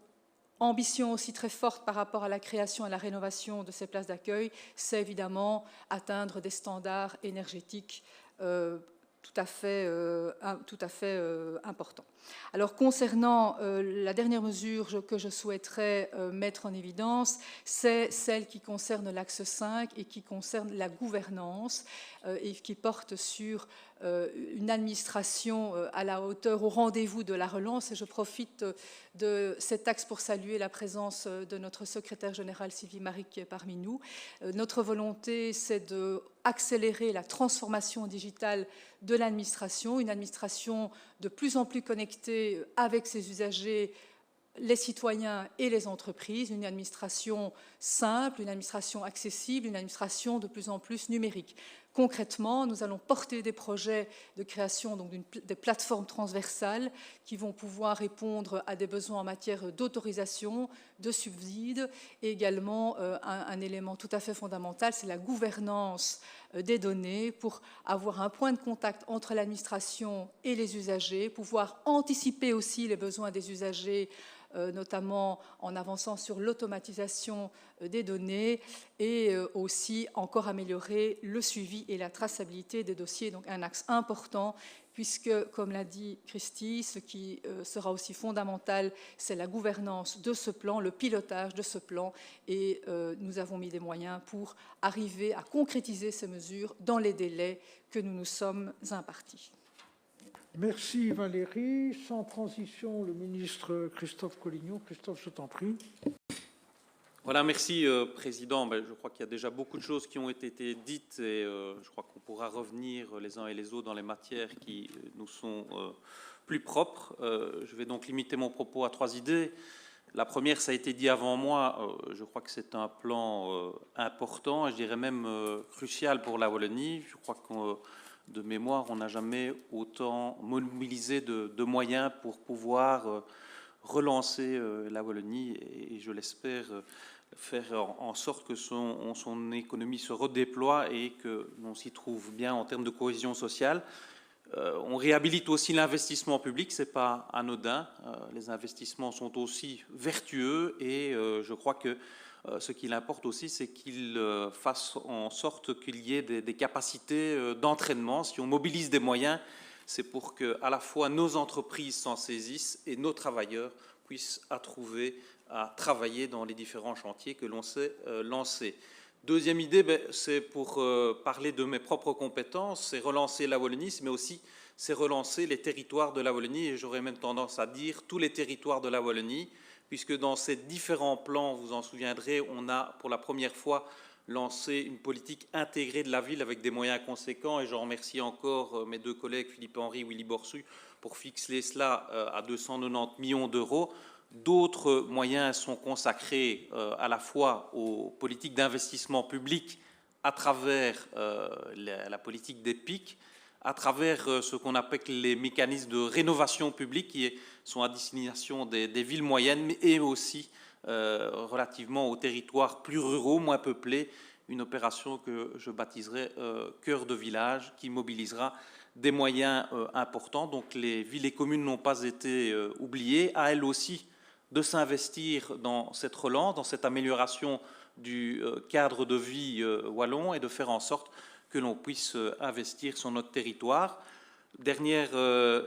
ambition aussi très forte par rapport à la création et à la rénovation de ces places d'accueil, c'est évidemment atteindre des standards énergétiques tout à fait important. Alors, concernant la dernière mesure que je souhaiterais mettre en évidence, c'est celle qui concerne l'axe 5 et qui concerne la gouvernance et qui porte sur une administration à la hauteur, au rendez-vous de la relance. Et je profite de cet axe pour saluer la présence de notre secrétaire générale Sylvie Maric qui est parmi nous. Notre volonté, c'est d'accélérer la transformation digitale de l'administration, une administration de plus en plus connectée avec ses usagers, les citoyens et les entreprises, une administration simple, une administration accessible, une administration de plus en plus numérique. Concrètement, nous allons porter des projets de création des plateformes transversales qui vont pouvoir répondre à des besoins en matière d'autorisation, de subsides, et également un élément tout à fait fondamental, c'est la gouvernance des données pour avoir un point de contact entre l'administration et les usagers, pouvoir anticiper aussi les besoins des usagers, notamment en avançant sur l'automatisation des données, et aussi encore améliorer le suivi et la traçabilité des dossiers. Donc un axe important, puisque, comme l'a dit Christy, ce qui sera aussi fondamental, c'est la gouvernance de ce plan, le pilotage de ce plan, et nous avons mis des moyens pour arriver à concrétiser ces mesures dans les délais que nous nous sommes impartis. Merci Valérie. Sans transition, le ministre Christophe Collignon. Christophe, je t'en prie. Voilà, merci Président. Je crois qu'il y a déjà beaucoup de choses qui ont été dites et je crois qu'on pourra revenir les uns et les autres dans les matières qui nous sont plus propres. Je vais donc limiter mon propos à 3 idées. La première, ça a été dit avant moi, je crois que c'est un plan important, je dirais même crucial pour la Wallonie. Je crois que de mémoire, on n'a jamais autant mobilisé de moyens pour pouvoir relancer la Wallonie et je l'espère faire en sorte que son économie se redéploie et que l'on s'y trouve bien en termes de cohésion sociale. On réhabilite aussi l'investissement public, ce n'est pas anodin. Les investissements sont aussi vertueux et je crois que ce qu'il importe aussi, c'est qu'il fasse en sorte qu'il y ait des capacités d'entraînement. Si on mobilise des moyens, c'est pour que à la fois nos entreprises s'en saisissent et nos travailleurs puissent à travailler dans les différents chantiers que l'on sait lancer. Deuxième idée, c'est pour parler de mes propres compétences, c'est relancer la Wallonie, mais aussi c'est relancer les territoires de la Wallonie, et j'aurais même tendance à dire tous les territoires de la Wallonie, puisque dans ces différents plans, vous en souviendrez, on a pour la première fois lancé une politique intégrée de la ville avec des moyens conséquents, et je remercie encore mes 2 collègues, Philippe Henry et Willy Borsu, pour fixer cela à 290 millions d'euros. D'autres moyens sont consacrés à la fois aux politiques d'investissement public à travers la politique des PIC, à travers ce qu'on appelle les mécanismes de rénovation publique qui sont à destination des villes moyennes, mais et aussi relativement aux territoires plus ruraux, moins peuplés, une opération que je baptiserai cœur de village, qui mobilisera des moyens importants. Donc les villes et communes n'ont pas été oubliées, à elles aussi de s'investir dans cette relance, dans cette amélioration du cadre de vie wallon et de faire en sorte que l'on puisse investir sur notre territoire. Dernier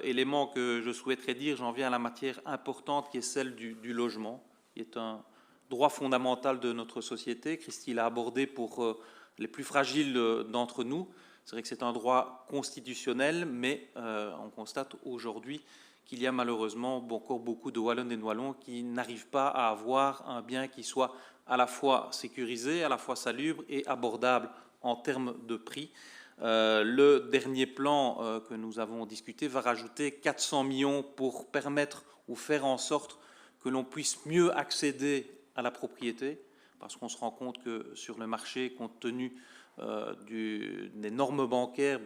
élément que je souhaiterais dire, j'en viens à la matière importante qui est celle du logement, qui est un droit fondamental de notre société. Christy l'a abordé pour les plus fragiles d'entre nous. C'est vrai que c'est un droit constitutionnel, mais on constate aujourd'hui qu'il y a malheureusement encore beaucoup de Wallonnes et de Wallons qui n'arrivent pas à avoir un bien qui soit à la fois sécurisé, à la fois salubre et abordable en termes de prix. Le dernier plan que nous avons discuté va rajouter 400 millions pour permettre ou faire en sorte que l'on puisse mieux accéder à la propriété, parce qu'on se rend compte que sur le marché, compte tenu des normes bancaires,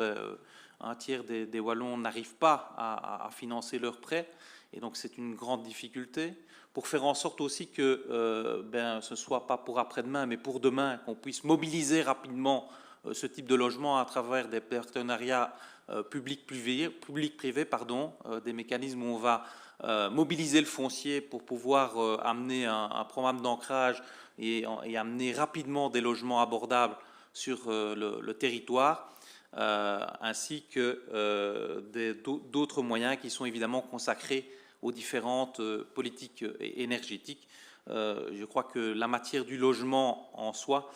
un tiers des Wallons n'arrivent pas à financer leurs prêts, et donc c'est une grande difficulté. Pour faire en sorte aussi que ce ne soit pas pour après-demain, mais pour demain, qu'on puisse mobiliser rapidement ce type de logement à travers des partenariats public-privé, des mécanismes où on va mobiliser le foncier pour pouvoir amener un programme d'ancrage et amener rapidement des logements abordables sur le territoire, ainsi que d'autres moyens qui sont évidemment consacrés aux différentes politiques énergétiques. Je crois que la matière du logement en soi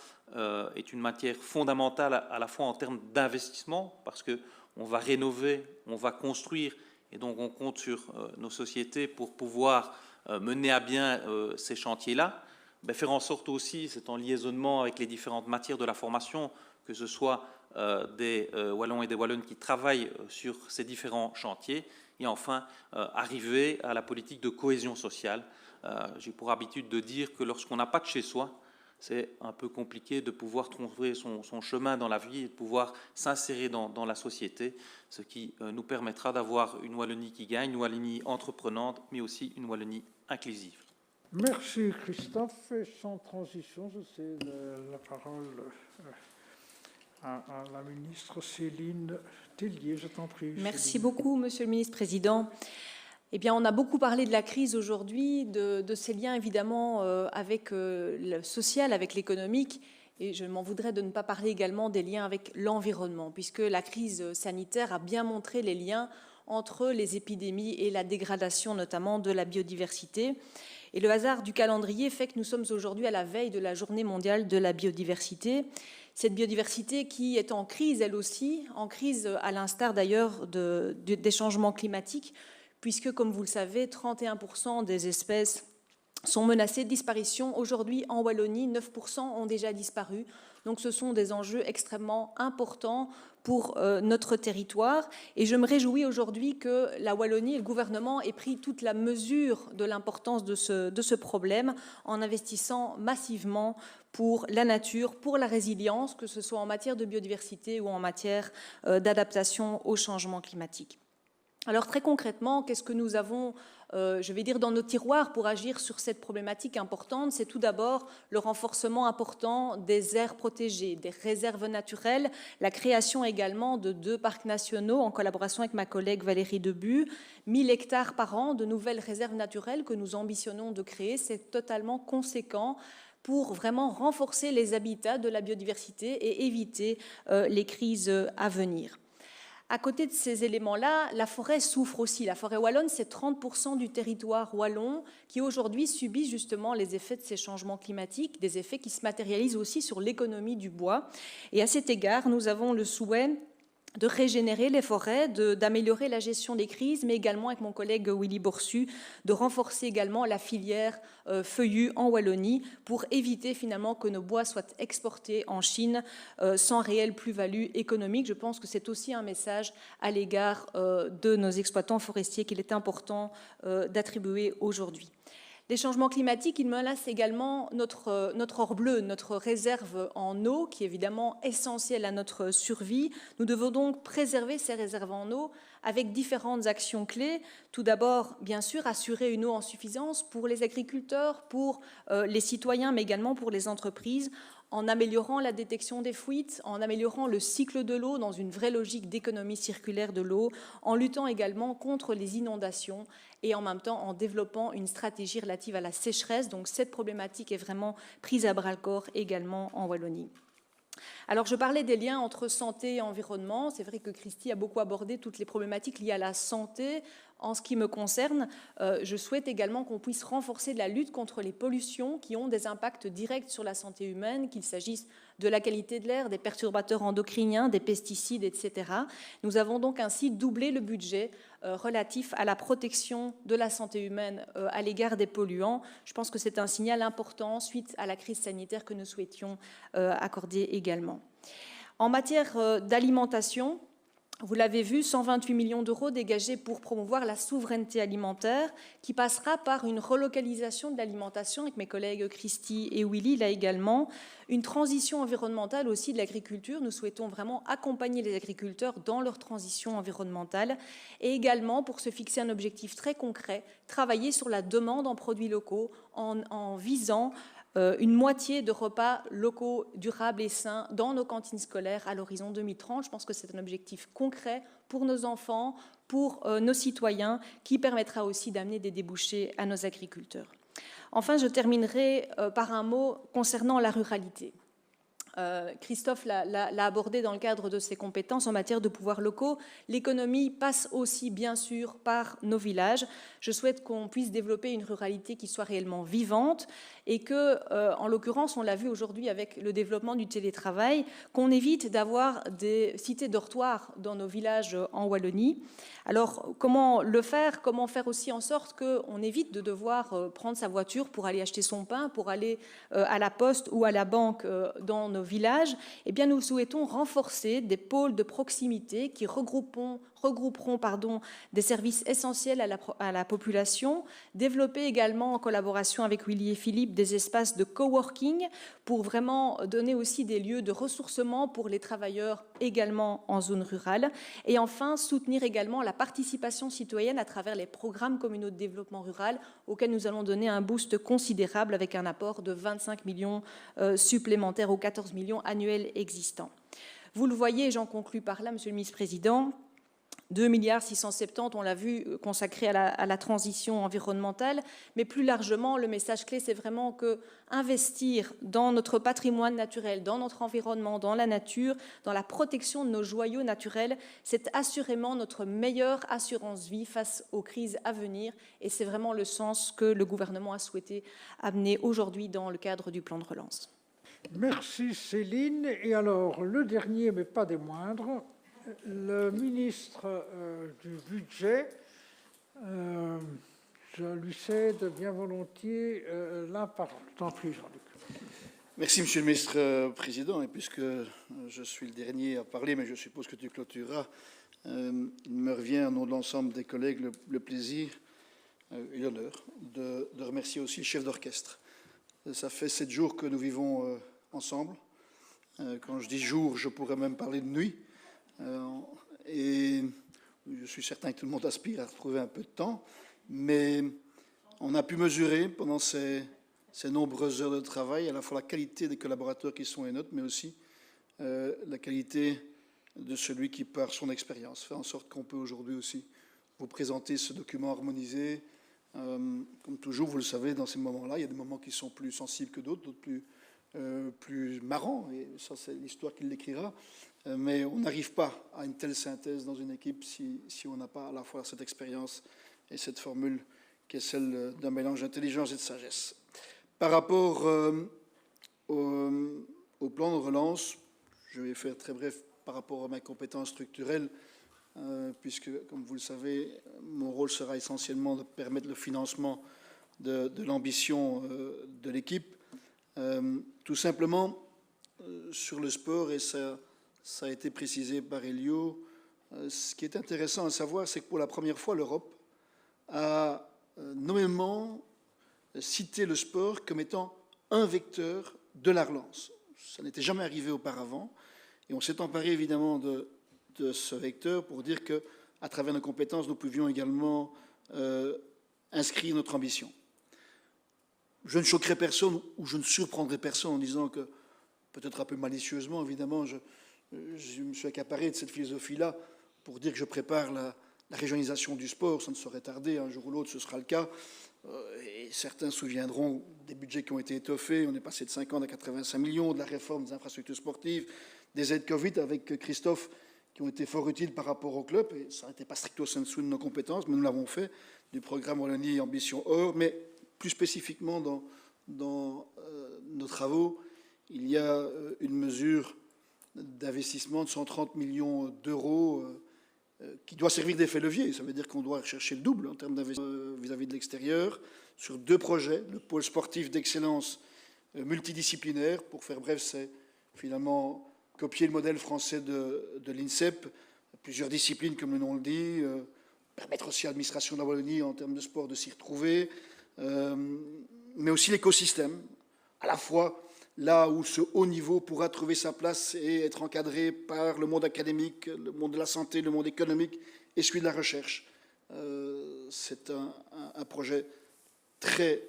est une matière fondamentale à la fois en termes d'investissement, parce qu'on va rénover, on va construire, et donc on compte sur nos sociétés pour pouvoir mener à bien ces chantiers-là. Faire en sorte aussi, c'est en liaisonnement avec les différentes matières de la formation, que ce soit des Wallons et des Wallonnes qui travaillent sur ces différents chantiers, et enfin arriver à la politique de cohésion sociale. J'ai pour habitude de dire que lorsqu'on n'a pas de chez soi, c'est un peu compliqué de pouvoir trouver son chemin dans la vie et de pouvoir s'insérer dans la société, ce qui nous permettra d'avoir une Wallonie qui gagne, une Wallonie entreprenante, mais aussi une Wallonie inclusive. Merci Christophe. Et sans transition, je cède la parole à la ministre Céline Tellier. Je t'en prie. Merci Céline. beaucoup, Monsieur le Ministre-Président. Eh bien, on a beaucoup parlé de la crise aujourd'hui, de ses liens évidemment avec le social, avec l'économique, et je m'en voudrais de ne pas parler également des liens avec l'environnement, puisque la crise sanitaire a bien montré les liens entre les épidémies et la dégradation notamment de la biodiversité. Et le hasard du calendrier fait que nous sommes aujourd'hui à la veille de la Journée mondiale de la biodiversité. Cette biodiversité qui est en crise, elle aussi, en crise à l'instar d'ailleurs des changements climatiques, puisque, comme vous le savez, 31% des espèces sont menacées de disparition. Aujourd'hui, en Wallonie, 9% ont déjà disparu. Donc ce sont des enjeux extrêmement importants pour notre territoire. Et je me réjouis aujourd'hui que la Wallonie et le gouvernement aient pris toute la mesure de l'importance de ce problème en investissant massivement pour la nature, pour la résilience, que ce soit en matière de biodiversité ou en matière d'adaptation au changement climatique. Alors très concrètement, qu'est-ce que nous avons, je vais dire, dans nos tiroirs pour agir sur cette problématique importante? C'est tout d'abord le renforcement important des aires protégées, des réserves naturelles, la création également de 2 parcs nationaux en collaboration avec ma collègue Valérie Debu, 1000 hectares par an de nouvelles réserves naturelles que nous ambitionnons de créer. C'est totalement conséquent pour vraiment renforcer les habitats de la biodiversité et éviter les crises à venir. À côté de ces éléments-là, la forêt souffre aussi. La forêt wallonne, c'est 30% du territoire wallon qui aujourd'hui subit justement les effets de ces changements climatiques, des effets qui se matérialisent aussi sur l'économie du bois. Et à cet égard, nous avons le souhait de régénérer les forêts, d'améliorer la gestion des crises, mais également avec mon collègue Willy Borsu, de renforcer également la filière feuillue en Wallonie pour éviter finalement que nos bois soient exportés en Chine sans réelle plus-value économique. Je pense que c'est aussi un message à l'égard de nos exploitants forestiers qu'il est important d'attribuer aujourd'hui. Les changements climatiques, ils menacent également notre or bleu, notre réserve en eau, qui est évidemment essentielle à notre survie. Nous devons donc préserver ces réserves en eau avec différentes actions clés. Tout d'abord, bien sûr, assurer une eau en suffisance pour les agriculteurs, pour les citoyens, mais également pour les entreprises, en améliorant la détection des fuites, en améliorant le cycle de l'eau dans une vraie logique d'économie circulaire de l'eau, en luttant également contre les inondations et en même temps en développant une stratégie relative à la sécheresse. Donc cette problématique est vraiment prise à bras-le-corps également en Wallonie. Alors, je parlais des liens entre santé et environnement. C'est vrai que Christy a beaucoup abordé toutes les problématiques liées à la santé. En ce qui me concerne, je souhaite également qu'on puisse renforcer la lutte contre les pollutions qui ont des impacts directs sur la santé humaine, qu'il s'agisse de la qualité de l'air, des perturbateurs endocriniens, des pesticides, etc. Nous avons donc ainsi doublé le budget relatif à la protection de la santé humaine à l'égard des polluants. Je pense que c'est un signal important suite à la crise sanitaire que nous souhaitions accorder également. En matière d'alimentation, vous l'avez vu, 128 millions d'euros dégagés pour promouvoir la souveraineté alimentaire, qui passera par une relocalisation de l'alimentation, avec mes collègues Christy et Willy, là également, une transition environnementale aussi de l'agriculture. Nous souhaitons vraiment accompagner les agriculteurs dans leur transition environnementale, et également, pour se fixer un objectif très concret, travailler sur la demande en produits locaux en visant une moitié de repas locaux, durables et sains dans nos cantines scolaires à l'horizon 2030. Je pense que c'est un objectif concret pour nos enfants, pour nos citoyens, qui permettra aussi d'amener des débouchés à nos agriculteurs. Enfin, je terminerai par un mot concernant la ruralité. Christophe l'a abordé dans le cadre de ses compétences en matière de pouvoirs locaux. L'économie passe aussi, bien sûr, par nos villages. Je souhaite qu'on puisse développer une ruralité qui soit réellement vivante et que, en l'occurrence, on l'a vu aujourd'hui avec le développement du télétravail, qu'on évite d'avoir des cités dortoirs dans nos villages en Wallonie. Alors, comment le faire? Comment faire aussi en sorte qu'on évite de devoir prendre sa voiture pour aller acheter son pain, pour aller à la poste ou à la banque dans nos villages? Eh bien, nous souhaitons renforcer des pôles de proximité qui regrouperont des services essentiels à la population, développer également en collaboration avec Willy et Philippe des espaces de coworking pour vraiment donner aussi des lieux de ressourcement pour les travailleurs également en zone rurale, et enfin soutenir également la participation citoyenne à travers les programmes communaux de développement rural auxquels nous allons donner un boost considérable avec un apport de 25 millions supplémentaires aux 14 millions annuels existants. Vous le voyez, et j'en conclus par là, Monsieur le Ministre-président, 2,670 milliards, on l'a vu, consacrés à la transition environnementale, mais plus largement, le message clé, c'est vraiment que investir dans notre patrimoine naturel, dans notre environnement, dans la nature, dans la protection de nos joyaux naturels, c'est assurément notre meilleure assurance vie face aux crises à venir, et c'est vraiment le sens que le gouvernement a souhaité amener aujourd'hui dans le cadre du plan de relance. Merci Céline. Et alors, le dernier, mais pas des moindres, le ministre du Budget, je lui cède bien volontiers la parole. T'en prie, Jean-Luc. Merci, Monsieur le Ministre-président. Et puisque je suis le dernier à parler, mais je suppose que tu clôtureras, il me revient, au nom de l'ensemble des collègues, le plaisir et l'honneur de remercier aussi le chef d'orchestre. Ça fait 7 jours que nous vivons ensemble. Quand je dis jour, je pourrais même parler de nuit. Et je suis certain que tout le monde aspire à retrouver un peu de temps, mais on a pu mesurer pendant ces nombreuses heures de travail à la fois la qualité des collaborateurs qui sont les nôtres, mais aussi la qualité de celui qui, par son expérience, fait en sorte qu'on peut aujourd'hui aussi vous présenter ce document harmonisé. Comme toujours, vous le savez, dans ces moments-là, il y a des moments qui sont plus sensibles que d'autres, plus marrants, et ça c'est l'histoire qui l'écrira, mais on n'arrive pas à une telle synthèse dans une équipe si on n'a pas à la fois cette expérience et cette formule qui est celle d'un mélange d'intelligence et de sagesse. Par rapport au plan de relance, je vais faire très bref par rapport à mes compétences structurelles, puisque, comme vous le savez, mon rôle sera essentiellement de permettre le financement de l'ambition de l'équipe. Tout simplement, sur le sport, et ça a été précisé par Elio, ce qui est intéressant à savoir, c'est que pour la première fois, l'Europe a nommément cité le sport comme étant un vecteur de la relance. Ça n'était jamais arrivé auparavant, et on s'est emparé évidemment de ce vecteur pour dire qu'à travers nos compétences, nous pouvions également inscrire notre ambition. Je ne choquerai personne ou je ne surprendrai personne en disant que peut-être un peu malicieusement, évidemment, je me suis accaparé de cette philosophie-là pour dire que je prépare la régionalisation du sport. Ça ne saurait tarder, un jour ou l'autre, ce sera le cas. Et certains se souviendront des budgets qui ont été étoffés. On est passé de 50 à 85 millions, de la réforme des infrastructures sportives, des aides Covid avec Christophe, qui ont été fort utiles par rapport au club. Et ça n'était pas stricto sensu de nos compétences, mais nous l'avons fait, du programme Wallonie Ambition Or. Mais plus spécifiquement dans nos travaux, il y a une mesure d'investissement de 130 millions d'euros qui doit servir d'effet levier. Ça veut dire qu'on doit rechercher le double en termes d'investissement vis-à-vis de l'extérieur sur 2 projets. Le pôle sportif d'excellence multidisciplinaire, pour faire bref, c'est finalement copier le modèle français de l'INSEP, plusieurs disciplines comme le nom le dit, permettre aussi à l'administration de la Wallonie en termes de sport de s'y retrouver, mais aussi l'écosystème, à la fois là où ce haut niveau pourra trouver sa place et être encadré par le monde académique, le monde de la santé, le monde économique et celui de la recherche. C'est un projet très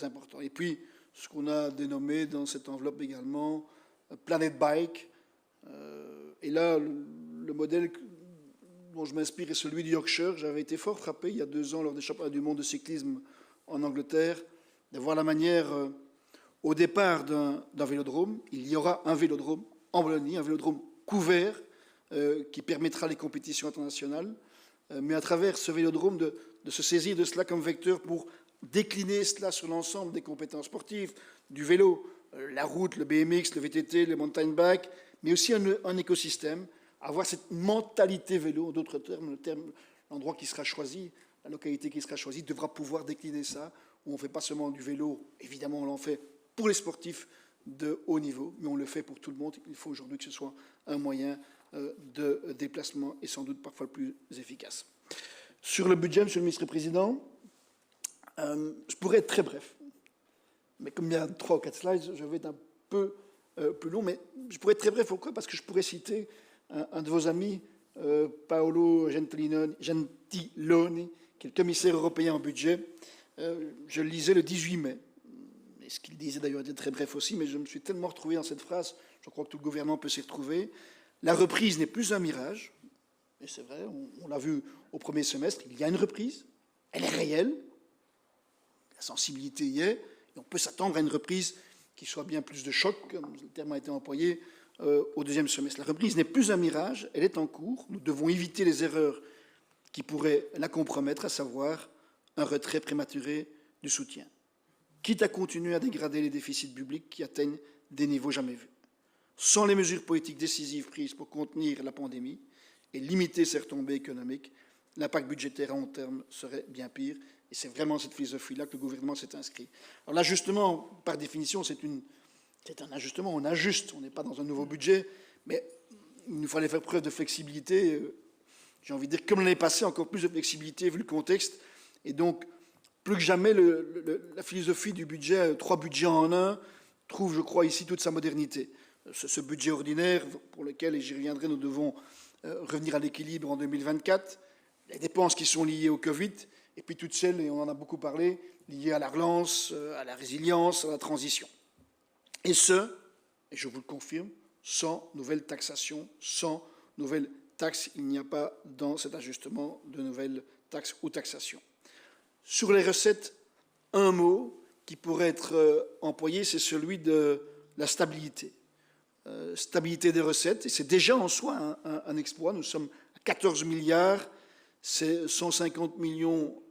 important. Et puis, ce qu'on a dénommé dans cette enveloppe également, Planet Bike. Et là, le modèle dont je m'inspire est celui du Yorkshire. J'avais été fort frappé il y a 2 ans lors des championnats du monde de cyclisme en Angleterre, de voir la manière, au départ d'un vélodrome, il y aura un vélodrome en Wallonie, un vélodrome couvert qui permettra les compétitions internationales, mais à travers ce vélodrome de se saisir de cela comme vecteur pour décliner cela sur l'ensemble des compétences sportives, du vélo, la route, le BMX, le VTT, le mountain bike, mais aussi un écosystème, avoir cette mentalité vélo, d'autres termes, l'endroit qui sera choisi, la localité qui sera choisie, devra pouvoir décliner ça, où on ne fait pas seulement du vélo, évidemment on l'en fait pour les sportifs de haut niveau, mais on le fait pour tout le monde. Il faut aujourd'hui que ce soit un moyen de déplacement et sans doute parfois le plus efficace. Sur le budget, Monsieur le Ministre-Président, je pourrais être très bref, mais comme il y a 3 ou 4 slides, je vais être un peu plus long, mais je pourrais être très bref. Pourquoi? Parce que je pourrais citer un de vos amis, Paolo Gentiloni, qui est le commissaire européen au budget. Je le lisais le 18 mai. Et ce qu'il disait d'ailleurs était très bref aussi, mais je me suis tellement retrouvé dans cette phrase, je crois que tout le gouvernement peut s'y retrouver. La reprise n'est plus un mirage, et c'est vrai, on l'a vu au premier semestre, il y a une reprise, elle est réelle, la sensibilité y est, et on peut s'attendre à une reprise qui soit bien plus de choc, comme le terme a été employé, au deuxième semestre. La reprise n'est plus un mirage, elle est en cours, nous devons éviter les erreurs qui pourraient la compromettre, à savoir un retrait prématuré du soutien, quitte à continuer à dégrader les déficits publics qui atteignent des niveaux jamais vus. Sans les mesures politiques décisives prises pour contenir la pandémie et limiter ses retombées économiques, l'impact budgétaire à long terme serait bien pire. Et c'est vraiment cette philosophie-là que le gouvernement s'est inscrit. Alors l'ajustement, par définition, c'est un ajustement. On ajuste, on n'est pas dans un nouveau budget, mais il nous fallait faire preuve de flexibilité. J'ai envie de dire, comme l'année passée, encore plus de flexibilité vu le contexte. Et donc, plus que jamais, la philosophie du budget, 3 budgets en 1, trouve, je crois, ici toute sa modernité. Ce budget ordinaire, pour lequel, et j'y reviendrai, nous devons revenir à l'équilibre en 2024, les dépenses qui sont liées au Covid, et puis toutes celles, et on en a beaucoup parlé, liées à la relance, à la résilience, à la transition. Et ce, et je vous le confirme, sans nouvelle taxation, sans nouvelles taxes, il n'y a pas dans cet ajustement de nouvelles taxes ou taxations. Sur les recettes, un mot qui pourrait être employé, c'est celui de la stabilité. Stabilité des recettes, et c'est déjà en soi un exploit. Nous sommes à 14 milliards, c'est 150 millions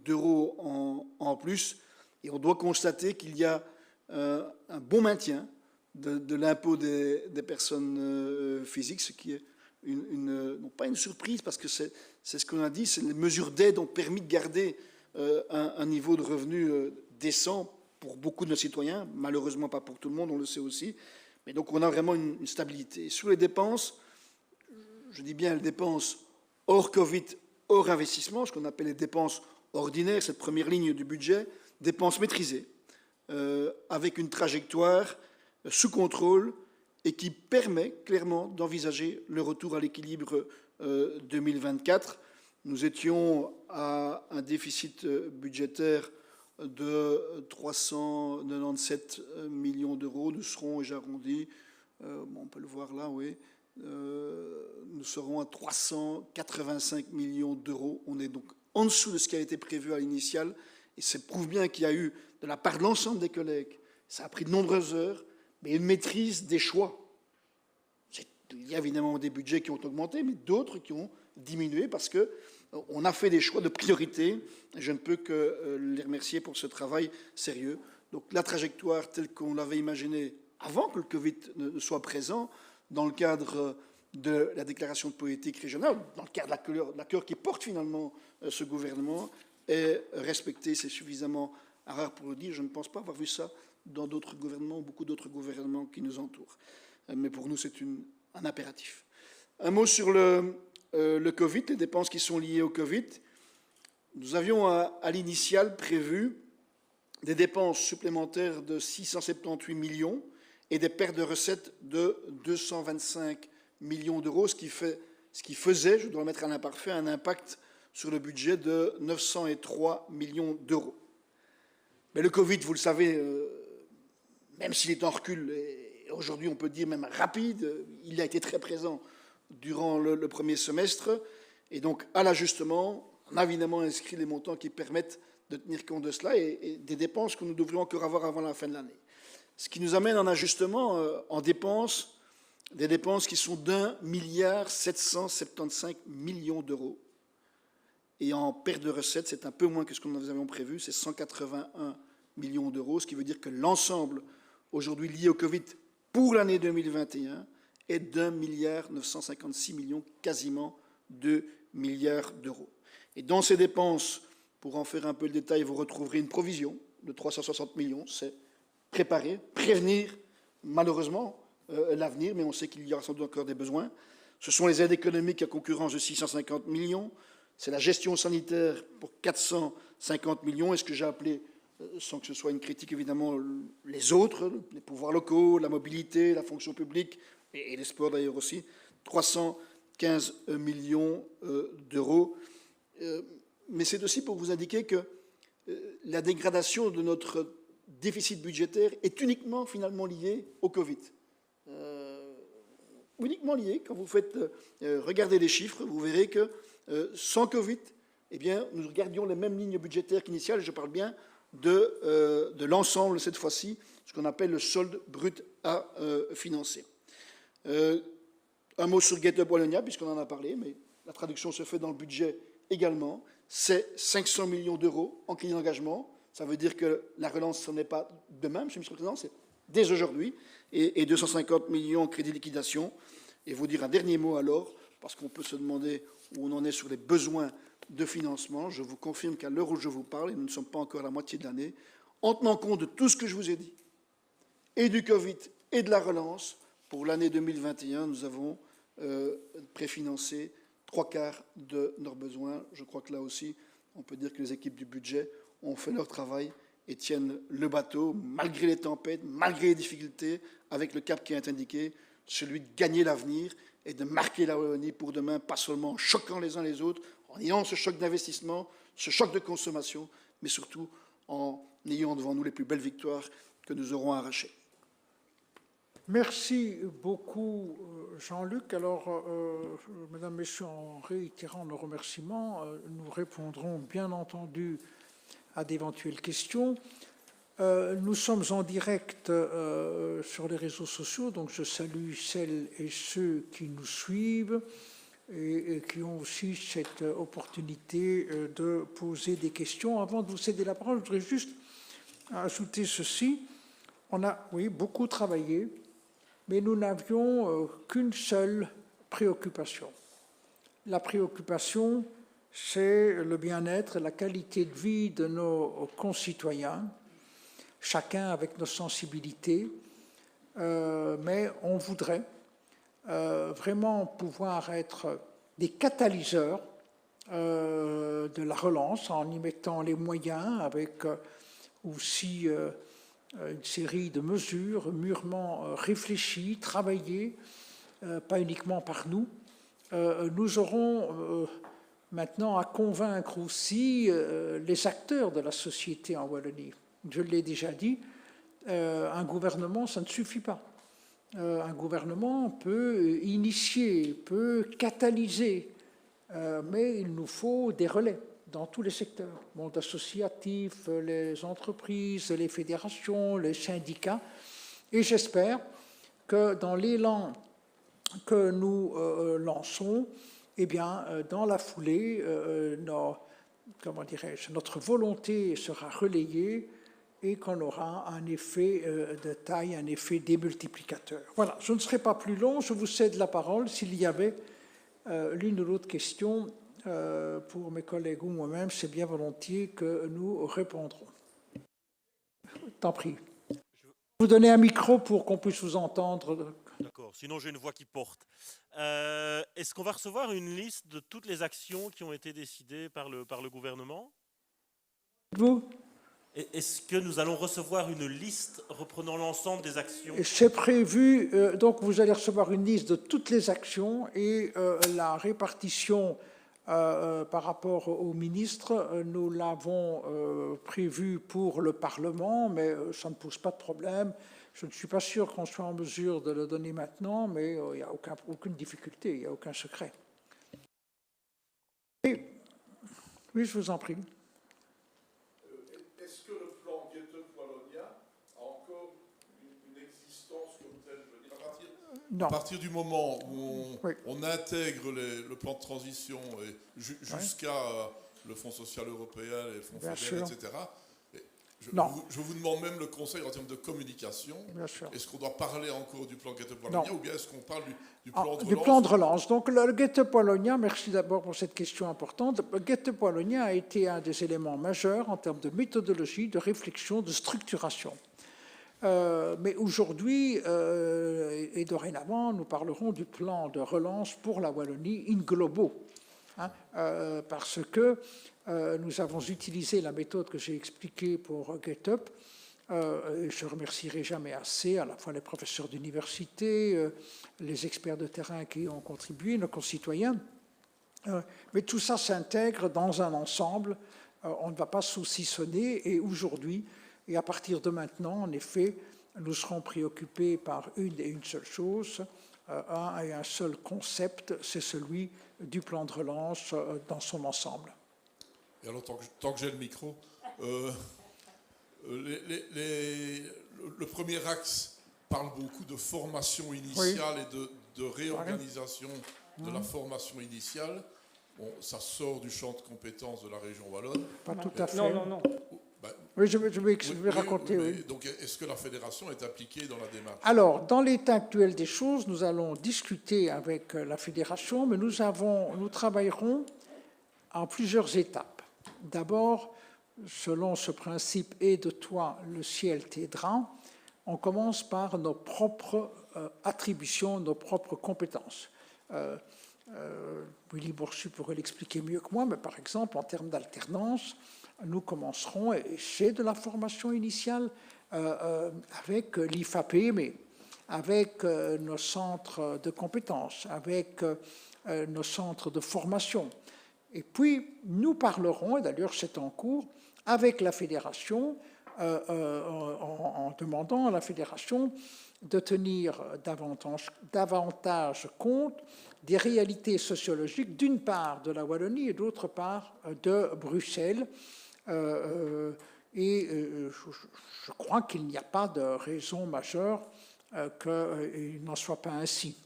d'euros en plus, et on doit constater qu'il y a un bon maintien de l'impôt des personnes physiques, ce qui est non pas une surprise, parce que c'est ce qu'on a dit, c'est les mesures d'aide ont permis de garder un niveau de revenu décent pour beaucoup de nos citoyens, malheureusement pas pour tout le monde, on le sait aussi, mais donc on a vraiment une stabilité. Et sur les dépenses, je dis bien les dépenses hors Covid, hors investissement, ce qu'on appelle les dépenses ordinaires, cette première ligne du budget, dépenses maîtrisées, avec une trajectoire sous contrôle et qui permet clairement d'envisager le retour à l'équilibre 2024. Nous étions à un déficit budgétaire de 397 millions d'euros. Nous serons, et j'arrondis, on peut le voir là, oui, nous serons à 385 millions d'euros. On est donc en dessous de ce qui a été prévu à l'initial, et ça prouve bien qu'il y a eu, de la part de l'ensemble des collègues, ça a pris de nombreuses heures, mais une maîtrise des choix. Il y a évidemment des budgets qui ont augmenté, mais d'autres qui ont diminué parce qu'on a fait des choix de priorité. Je ne peux que les remercier pour ce travail sérieux. Donc la trajectoire telle qu'on l'avait imaginée avant que le Covid ne soit présent, dans le cadre de la déclaration de politique régionale, dans le cadre de l'accord qui porte finalement ce gouvernement, est respectée. C'est suffisamment rare pour le dire. Je ne pense pas avoir vu ça dans d'autres gouvernements, beaucoup d'autres gouvernements qui nous entourent. Mais pour nous, c'est un impératif. Un mot sur le Covid, les dépenses qui sont liées au Covid. Nous avions à l'initial prévu des dépenses supplémentaires de 678 millions et des pertes de recettes de 225 millions d'euros, ce qui faisait, je dois le mettre à l'imparfait, un impact sur le budget de 903 millions d'euros. Mais le Covid, vous le savez, même s'il est en recul, et aujourd'hui on peut dire même rapide, il a été très présent durant le premier semestre. Et donc, à l'ajustement, on a évidemment inscrit les montants qui permettent de tenir compte de cela et des dépenses que nous devrions encore avoir avant la fin de l'année. Ce qui nous amène en ajustement en dépenses, des dépenses qui sont d'1,775 milliard d'euros. Et en perte de recettes, c'est un peu moins que ce que nous avions prévu, c'est 181 millions d'euros, ce qui veut dire que l'ensemble aujourd'hui lié au Covid pour l'année 2021 est d'1,956 milliard, quasiment 2 milliards d'euros. Et dans ces dépenses, pour en faire un peu le détail, vous retrouverez une provision de 360 millions, c'est préparer, prévenir malheureusement l'avenir, mais on sait qu'il y aura sans doute encore des besoins. Ce sont les aides économiques à concurrence de 650 millions, c'est la gestion sanitaire pour 450 millions, et ce que j'ai appelé, sans que ce soit une critique évidemment, les autres, les pouvoirs locaux, la mobilité, la fonction publique, et les sports d'ailleurs aussi, 315 millions d'euros. Mais c'est aussi pour vous indiquer que la dégradation de notre déficit budgétaire est uniquement finalement liée au Covid. Uniquement liée. Quand vous faites regarder les chiffres, vous verrez que sans Covid, eh bien, nous regardions les mêmes lignes budgétaires qu'initiales. Je parle bien de l'ensemble, cette fois-ci, ce qu'on appelle le solde brut à financer. Un mot sur GetUp Wallonia, puisqu'on en a parlé, mais la traduction se fait dans le budget également. C'est 500 millions d'euros en crédit d'engagement. Ça veut dire que la relance, ce n'est pas demain, Monsieur le Président, c'est dès aujourd'hui, et 250 millions en crédit de liquidation. Et vous dire un dernier mot alors, parce qu'on peut se demander où on en est sur les besoins de financement. Je vous confirme qu'à l'heure où je vous parle, et nous ne sommes pas encore à la moitié de l'année, en tenant compte de tout ce que je vous ai dit, et du Covid et de la relance, pour l'année 2021, nous avons préfinancé 3/4 de nos besoins. Je crois que là aussi, on peut dire que les équipes du budget ont fait leur travail et tiennent le bateau, malgré les tempêtes, malgré les difficultés, avec le cap qui est indiqué, celui de gagner l'avenir et de marquer la Wallonie pour demain, pas seulement en choquant les uns les autres, en ayant ce choc d'investissement, ce choc de consommation, mais surtout en ayant devant nous les plus belles victoires que nous aurons arrachées. Merci beaucoup, Jean-Luc. Alors, Mesdames, Messieurs, en réitérant nos remerciements, nous répondrons bien entendu à d'éventuelles questions. Nous sommes en direct sur les réseaux sociaux, donc je salue celles et ceux qui nous suivent et qui ont aussi cette opportunité de poser des questions. Avant de vous céder la parole, je voudrais juste ajouter ceci. On a, oui, beaucoup travaillé, mais nous n'avions qu'une seule préoccupation. La préoccupation, c'est le bien-être, la qualité de vie de nos concitoyens, chacun avec nos sensibilités, mais on voudrait vraiment pouvoir être des catalyseurs de la relance en y mettant les moyens avec aussi une série de mesures mûrement réfléchies, travaillées, pas uniquement par nous. Nous aurons maintenant à convaincre aussi les acteurs de la société en Wallonie. Je l'ai déjà dit, un gouvernement, ça ne suffit pas. Un gouvernement peut initier, peut catalyser, mais il nous faut des relais dans tous les secteurs, monde associatif, les entreprises, les fédérations, les syndicats. Et j'espère que dans l'élan que nous lançons, eh bien, dans la foulée, notre volonté sera relayée et qu'on aura un effet de taille, un effet démultiplicateur. Voilà, je ne serai pas plus long, je vous cède la parole s'il y avait l'une ou l'autre question pour mes collègues ou moi-même, c'est bien volontiers que nous répondrons. T'en prie. Vous donnez un micro pour qu'on puisse vous entendre. D'accord, sinon j'ai une voix qui porte. Est-ce qu'on va recevoir une liste de toutes les actions qui ont été décidées par le gouvernement? Vous? Est-ce que nous allons recevoir une liste reprenant l'ensemble des actions? C'est prévu, donc vous allez recevoir une liste de toutes les actions et la répartition par rapport au ministre, nous l'avons prévu pour le Parlement, mais ça ne pose pas de problème. Je ne suis pas sûr qu'on soit en mesure de le donner maintenant, mais il n'y a aucune difficulté, il n'y a aucun secret. Et, oui, je vous en prie. Est-ce que le plan GetUp Wallonia a encore une existence comme telle? Je veux dire, Non. À partir du moment où on intègre le plan de transition jusqu'à le Fonds social européen, les fonds fédéraux, etc., je vous demande même le conseil en termes de communication. Est-ce qu'on doit parler encore du plan GetUp Wallonia ou bien est-ce qu'on parle du plan de relance? Du plan de relance. Donc le GetUp Wallonia, merci d'abord pour cette question importante. Le GetUp Wallonia a été un des éléments majeurs en termes de méthodologie, de réflexion, de structuration. Mais aujourd'hui et dorénavant, nous parlerons du plan de relance pour la Wallonie in globo, parce que nous avons utilisé la méthode que j'ai expliquée pour GetUp. Je ne remercierai jamais assez à la fois les professeurs d'université, les experts de terrain qui ont contribué, nos concitoyens. Mais tout ça s'intègre dans un ensemble. On ne va pas saucissonner. Et aujourd'hui, et à partir de maintenant, en effet, nous serons préoccupés par une seule chose, un seul concept, c'est celui du plan de relance dans son ensemble. Et alors, tant que j'ai le micro, le premier axe parle beaucoup de formation initiale et de réorganisation de la formation initiale. Bon, ça sort du champ de compétences de la région wallonne. Pas tout à fait. Non. Oui, je vais raconter. Oui. Donc, est-ce que la fédération est impliquée dans la démarche? Alors, dans l'état actuel des choses, nous allons discuter avec la fédération, mais nous travaillerons en plusieurs étapes. D'abord, selon ce principe « et de toi, le ciel t'aidera », on commence par nos propres attributions, nos propres compétences. Willy Bourchu pourrait l'expliquer mieux que moi, mais par exemple, en termes d'alternance, nous commencerons, et c'est de la formation initiale, avec l'IFAP, mais avec nos centres de compétences, avec nos centres de formation. Et puis, nous parlerons, et d'ailleurs c'est en cours, avec la fédération, en demandant à la fédération de tenir davantage compte des réalités sociologiques, d'une part de la Wallonie et d'autre part de Bruxelles. Je crois qu'il n'y a pas de raison majeure qu'il n'en soit pas ainsi.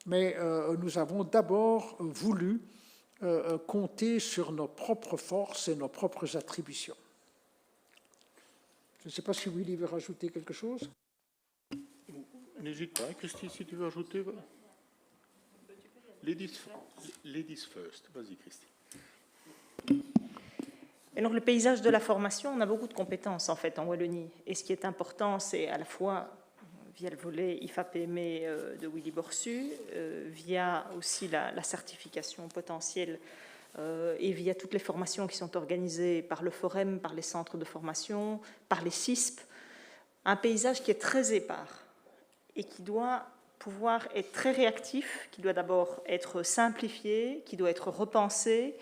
Mais nous avons d'abord voulu compter sur nos propres forces et nos propres attributions. Je ne sais pas si Willy veut rajouter quelque chose. N'hésite pas, Christy, si tu veux ajouter. Ladies first. Vas-y, Christy. Et donc, le paysage de la formation, on a beaucoup de compétences, en fait, en Wallonie. Et ce qui est important, c'est à la fois, via le volet IFAPME de Willy Bourchu, via aussi la certification potentielle et via toutes les formations qui sont organisées par le Forum, par les centres de formation, par les CISP, un paysage qui est très épars et qui doit pouvoir être très réactif, qui doit d'abord être simplifié, qui doit être repensé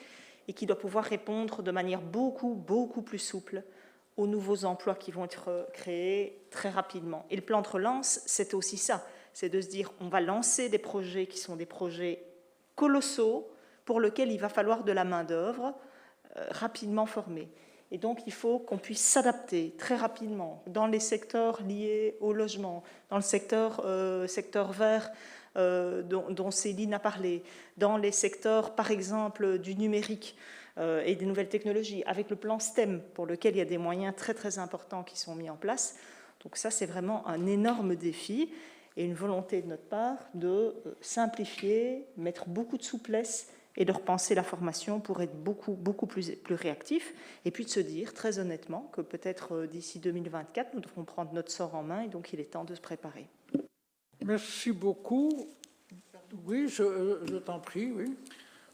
et qui doit pouvoir répondre de manière beaucoup plus souple aux nouveaux emplois qui vont être créés très rapidement. Et le plan de relance, c'est aussi ça, c'est de se dire on va lancer des projets qui sont des projets colossaux pour lesquels il va falloir de la main-d'œuvre rapidement formée. Et donc, il faut qu'on puisse s'adapter très rapidement dans les secteurs liés au logement, dans le secteur vert dont Céline a parlé, dans les secteurs, par exemple, du numérique et des nouvelles technologies, avec le plan STEM, pour lequel il y a des moyens très importants qui sont mis en place. Donc ça, c'est vraiment un énorme défi et une volonté de notre part de simplifier, mettre beaucoup de souplesse et de repenser la formation pour être beaucoup plus réactif, et puis de se dire très honnêtement que peut-être d'ici 2024, nous devrons prendre notre sort en main, et donc il est temps de se préparer. Merci beaucoup. Oui, je t'en prie, oui.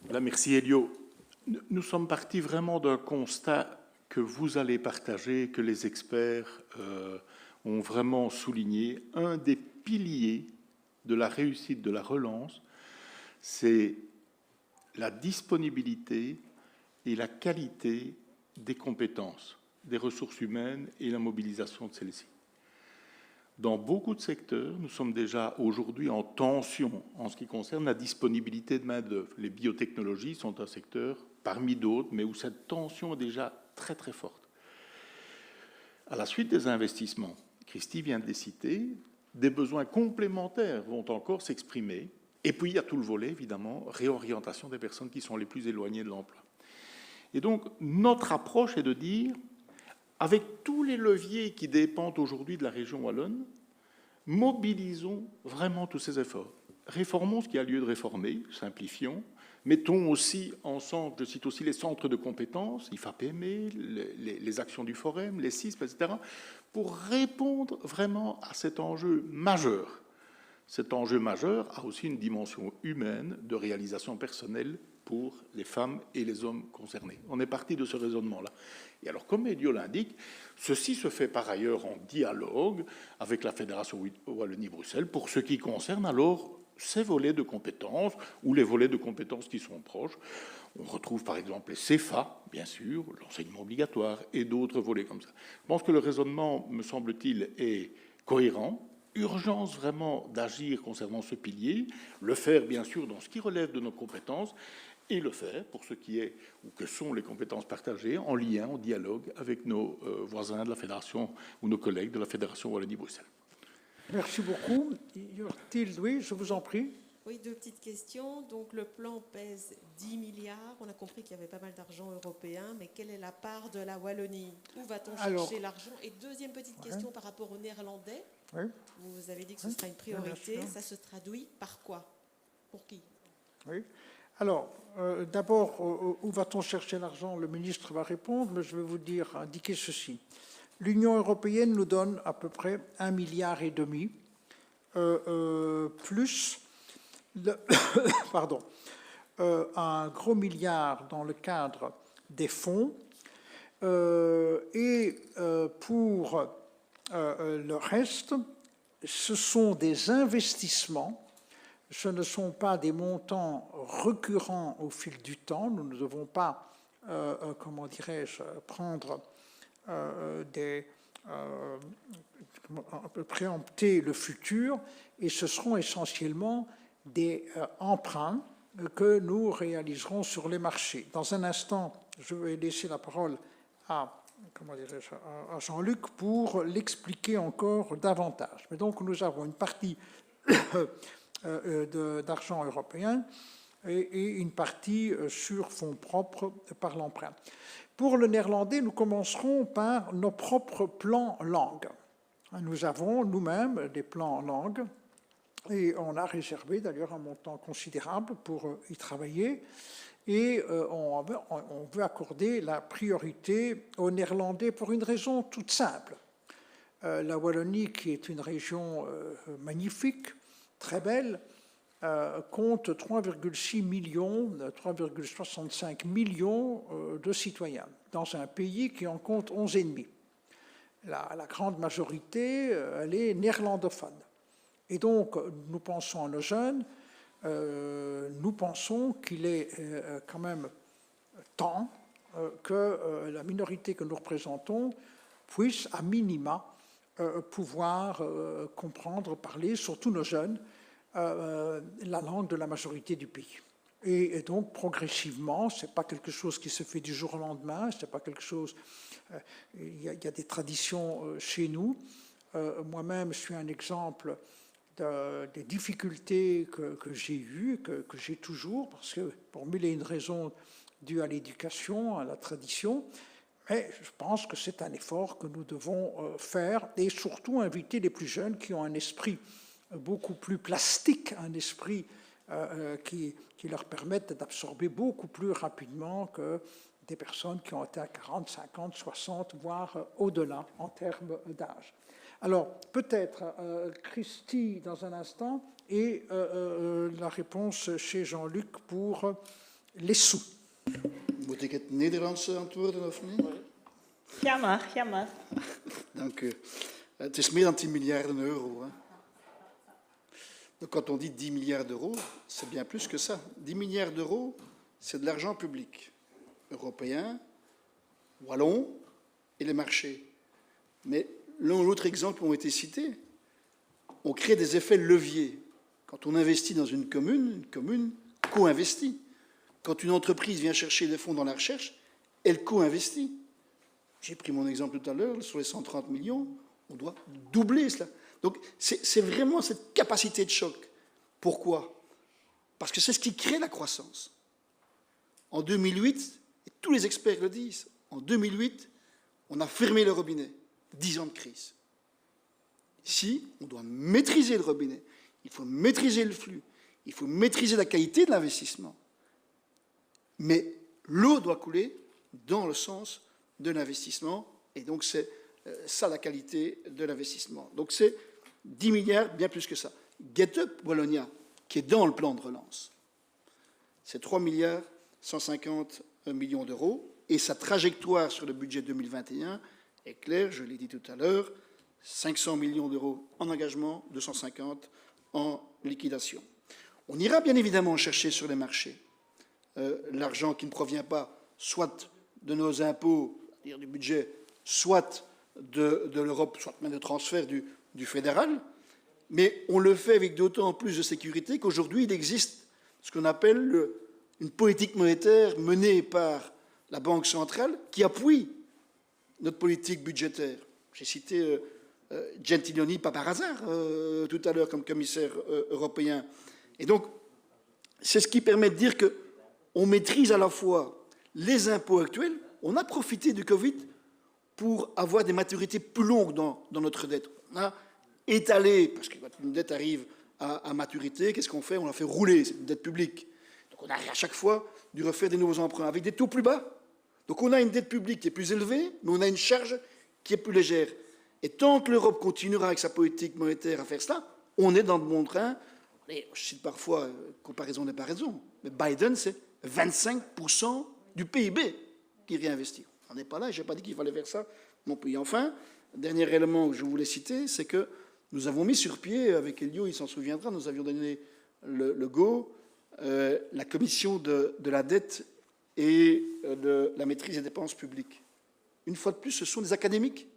Voilà, merci Elio. Nous sommes partis vraiment d'un constat que vous allez partager, que les experts ont vraiment souligné. Un des piliers de la réussite de la relance, c'est la disponibilité et la qualité des compétences, des ressources humaines et la mobilisation de celles-ci. Dans beaucoup de secteurs, nous sommes déjà aujourd'hui en tension en ce qui concerne la disponibilité de main-d'œuvre. Les biotechnologies sont un secteur parmi d'autres, mais où cette tension est déjà très forte. À la suite des investissements, Christy vient de les citer, des besoins complémentaires vont encore s'exprimer. Et puis, il y a tout le volet, évidemment, réorientation des personnes qui sont les plus éloignées de l'emploi. Et donc, notre approche est de dire, avec tous les leviers qui dépendent aujourd'hui de la région wallonne, mobilisons vraiment tous ces efforts. Réformons ce qui a lieu de réformer, simplifions, mettons aussi ensemble, je cite aussi les centres de compétences, IFAPME, les actions du Forum, les CISP, etc., pour répondre vraiment à cet enjeu majeur. Cet enjeu majeur a aussi une dimension humaine de réalisation personnelle pour les femmes et les hommes concernés. On est parti de ce raisonnement-là. Et alors, comme Elio l'indique, ceci se fait par ailleurs en dialogue avec la Fédération Wallonie-Bruxelles pour ce qui concerne alors ces volets de compétences ou les volets de compétences qui sont proches. On retrouve par exemple les CEFA, bien sûr, l'enseignement obligatoire et d'autres volets comme ça. Je pense que le raisonnement, me semble-t-il, est cohérent. Urgence vraiment d'agir concernant ce pilier, le faire bien sûr dans ce qui relève de nos compétences et le faire pour ce qui est ou que sont les compétences partagées en lien, en dialogue avec nos voisins de la Fédération ou nos collègues de la Fédération Wallonie-Bruxelles. Merci beaucoup. Thilde, oui, je vous en prie. Oui, deux petites questions. Donc, le plan pèse 10 milliards. On a compris qu'il y avait pas mal d'argent européen, mais quelle est la part de la Wallonie? Où va-t-on chercher l'argent? Et deuxième petite question par rapport aux Néerlandais. Oui. Vous avez dit que ce sera une priorité. Ça se traduit par quoi? Pour qui? Oui. Alors, d'abord, où va-t-on chercher l'argent? Le ministre va répondre, mais je vais vous indiquer ceci. L'Union européenne nous donne à peu près 1,5 milliard plus un gros milliard dans le cadre des fonds. Et pour le reste, ce sont des investissements. Ce ne sont pas des montants récurrents au fil du temps. Nous ne devons pas, comment dirais-je, prendre préempter le futur, et ce seront essentiellement des emprunts que nous réaliserons sur les marchés. Dans un instant, je vais laisser la parole à Jean-Luc pour l'expliquer encore davantage. Mais donc, nous avons une partie d'argent européen et une partie sur fonds propres par l'emprunt. Pour le néerlandais, nous commencerons par nos propres plans langue. Nous avons nous-mêmes des plans langue et on a réservé d'ailleurs un montant considérable pour y travailler. Et on veut accorder la priorité aux Néerlandais pour une raison toute simple. La Wallonie, qui est une région magnifique, très belle, compte 3,6 millions, 3,65 millions de citoyens, dans un pays qui en compte 11,5. La grande majorité, elle est néerlandophone. Et donc, nous pensons à nos jeunes, nous pensons qu'il est quand même temps que la minorité que nous représentons puisse, à minima, pouvoir comprendre, parler, surtout nos jeunes, la langue de la majorité du pays. Et donc, progressivement, ce n'est pas quelque chose qui se fait du jour au lendemain, c'est pas quelque chose... Il y a des traditions chez nous. Moi-même, je suis un exemple des difficultés que j'ai eues, que j'ai toujours, parce que pour mille et une raisons dues à l'éducation, à la tradition, mais je pense que c'est un effort que nous devons faire, et surtout inviter les plus jeunes qui ont un esprit beaucoup plus plastique, un esprit qui leur permette d'absorber beaucoup plus rapidement que des personnes qui ont été à 40, 50, 60, voire au-delà en termes d'âge. Alors, peut-être Christy dans un instant, et la réponse chez Jean-Luc pour les sous. Moet ik het Nederlands antwoorden of niet? Ja maar, ja maar. Dank u. Het is meer dan 10 miljarden euro. Hein. Donc quand on dit 10 milliards d'euros, c'est bien plus que ça. 10 milliards d'euros, c'est de l'argent public, européen, wallon et les marchés. Mais l'un ou l'autre exemple ont été cités. On crée des effets leviers. Quand on investit dans une commune co-investit. Quand une entreprise vient chercher des fonds dans la recherche, elle co-investit. J'ai pris mon exemple tout à l'heure, sur les 130 millions, on doit doubler cela. Donc c'est vraiment cette capacité de choc. Pourquoi? Parce que c'est ce qui crée la croissance. En 2008, et tous les experts le disent, en 2008, on a fermé le robinet. 10 ans de crise. Ici, on doit maîtriser le robinet. Il faut maîtriser le flux. Il faut maîtriser la qualité de l'investissement. Mais l'eau doit couler dans le sens de l'investissement. Et donc, c'est ça la qualité de l'investissement. Donc, c'est 10 milliards, bien plus que ça. Get Up Wallonia, qui est dans le plan de relance, c'est 3 milliards 150 millions d'euros. Et sa trajectoire sur le budget 2021 est claire, je l'ai dit tout à l'heure, 500 millions d'euros en engagement, 250 en liquidation. On ira bien évidemment chercher sur les marchés l'argent qui ne provient pas soit de nos impôts, c'est-à-dire du budget, soit de l'Europe, soit même de transfert du fédéral, mais on le fait avec d'autant plus de sécurité qu'aujourd'hui, il existe ce qu'on appelle une politique monétaire menée par la Banque centrale qui appuie notre politique budgétaire. J'ai cité Gentiloni, pas par hasard, tout à l'heure comme commissaire européen. Et donc, c'est ce qui permet de dire qu'on maîtrise à la fois les impôts actuels. On a profité du Covid pour avoir des maturités plus longues dans notre dette. On a étalé, parce que quand une dette arrive à maturité, qu'est-ce qu'on fait? On la fait rouler, c'est une dette publique. Donc on a à chaque fois dû refaire des nouveaux emprunts avec des taux plus bas. Donc on a une dette publique qui est plus élevée, mais on a une charge qui est plus légère. Et tant que l'Europe continuera avec sa politique monétaire à faire cela, on est dans le bon train. Et je cite parfois, comparaison n'est pas raison, mais Biden, c'est 25% du PIB qui réinvestit. On n'est pas là, je n'ai pas dit qu'il fallait faire ça non plus. Et enfin, dernier élément que je voulais citer, c'est que nous avons mis sur pied, avec Elio, il s'en souviendra, nous avions donné le go, la commission de la dette et de la maîtrise des dépenses publiques. Une fois de plus, ce sont des académiques,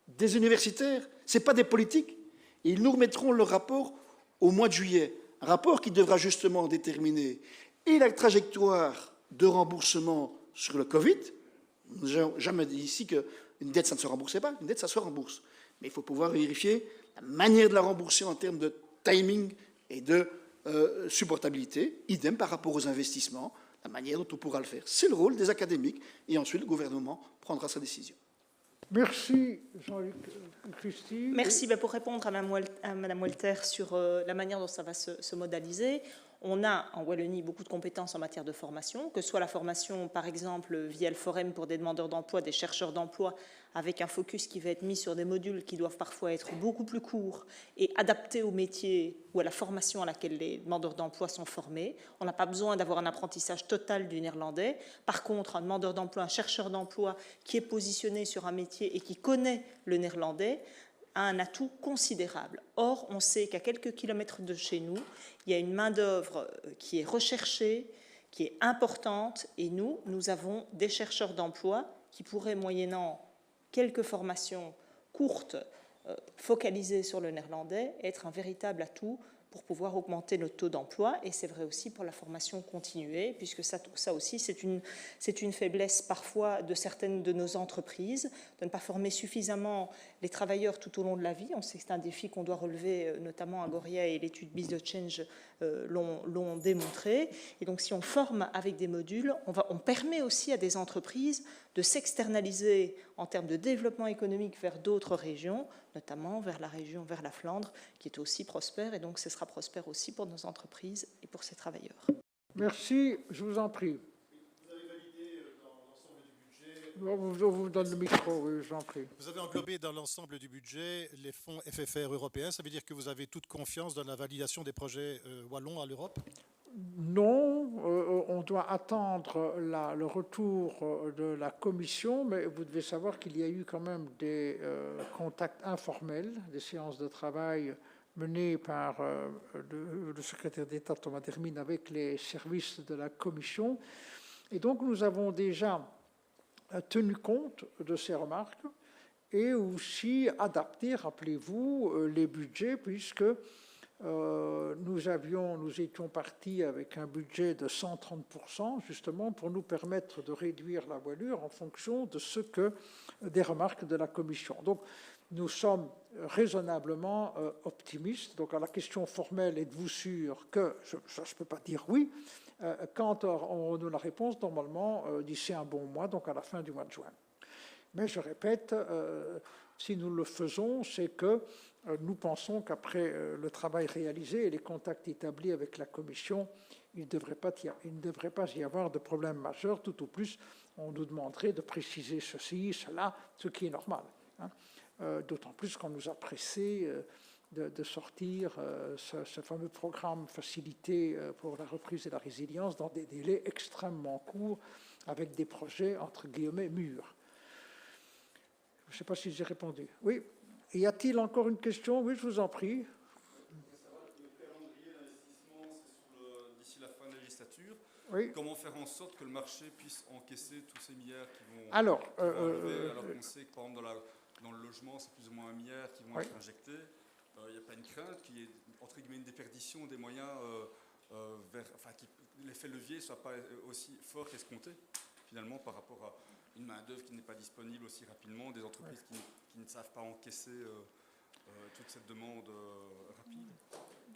des universitaires, ce n'est pas des politiques. Et ils nous remettront le rapport au mois de juillet, un rapport qui devra justement déterminer et la trajectoire de remboursement sur le Covid. Nous n'avons jamais dit ici qu'une dette, ça ne se remboursait pas, une dette, ça se rembourse. Mais il faut pouvoir vérifier la manière de la rembourser en termes de timing et de supportabilité, idem par rapport aux investissements, la manière dont on pourra le faire. C'est le rôle des académiques, et ensuite le gouvernement prendra sa décision. Merci Jean-Luc. Christy. Merci. Pour répondre à Mme Walter sur la manière dont ça va se modaliser, on a en Wallonie beaucoup de compétences en matière de formation, que ce soit la formation, par exemple, via le Forum pour des demandeurs d'emploi, des chercheurs d'emploi, avec un focus qui va être mis sur des modules qui doivent parfois être beaucoup plus courts et adaptés au métier ou à la formation à laquelle les demandeurs d'emploi sont formés. On n'a pas besoin d'avoir un apprentissage total du néerlandais. Par contre, un demandeur d'emploi, un chercheur d'emploi qui est positionné sur un métier et qui connaît le néerlandais a un atout considérable. Or, on sait qu'à quelques kilomètres de chez nous, il y a une main-d'œuvre qui est recherchée, qui est importante. Et nous avons des chercheurs d'emploi qui pourraient, moyennant quelques formations courtes, focalisées sur le néerlandais, être un véritable atout pour pouvoir augmenter notre taux d'emploi. Et c'est vrai aussi pour la formation continuée, puisque ça aussi, c'est une faiblesse parfois de certaines de nos entreprises, de ne pas former suffisamment les travailleurs tout au long de la vie. On sait que c'est un défi qu'on doit relever, notamment à Goria, et l'étude Business Change l'ont démontré. Et donc, si on forme avec des modules, on permet aussi à des entreprises de s'externaliser en termes de développement économique vers d'autres régions, notamment vers la Flandre, qui est aussi prospère, et donc ce sera prospère aussi pour nos entreprises et pour ces travailleurs. Merci, je vous en prie. Vous avez validé dans l'ensemble du budget... Je vous donne le micro, oui, j'en prie. Vous avez englobé dans l'ensemble du budget les fonds FFR européens, ça veut dire que vous avez toute confiance dans la validation des projets wallons à l'Europe ? Non, on doit attendre le retour de la Commission, mais vous devez savoir qu'il y a eu quand même des contacts informels, des séances de travail menées par le secrétaire d'État Thomas Dermine avec les services de la Commission. Et donc nous avons déjà tenu compte de ces remarques et aussi adapté, rappelez-vous, les budgets, puisque nous étions partis avec un budget de 130%, justement pour nous permettre de réduire la voilure en fonction de des remarques de la Commission. Donc, nous sommes raisonnablement optimistes. Donc, à la question formelle, êtes-vous sûr que... Je ne peux pas dire oui. Quand on a la réponse, normalement, d'ici un bon mois, donc à la fin du mois de juin. Mais je répète, si nous le faisons, c'est que nous pensons qu'après le travail réalisé et les contacts établis avec la Commission, il ne devrait pas y avoir de problème majeur. Tout au plus, on nous demanderait de préciser ceci, cela, ce qui est normal. D'autant plus qu'on nous a pressé de sortir ce fameux programme facilité pour la reprise et la résilience dans des délais extrêmement courts, avec des projets, entre guillemets, mûrs. Je ne sais pas si j'ai répondu. Oui. Y a-t-il encore une question? Oui, je vous en prie. Le calendrier d'investissement, c'est d'ici la fin de la législature. Oui. Comment faire en sorte que le marché puisse encaisser tous ces milliards qui vont, alors qu'on sait que, par exemple, dans le logement, c'est plus ou moins 1 milliard qui vont être injectés. Il n'y a pas une crainte qu'il y ait, entre guillemets, une déperdition des moyens que l'effet levier ne soit pas aussi fort qu'escompté, finalement, par rapport à une main-d'œuvre qui n'est pas disponible aussi rapidement, des entreprises qui ne savent pas encaisser toute cette demande rapide.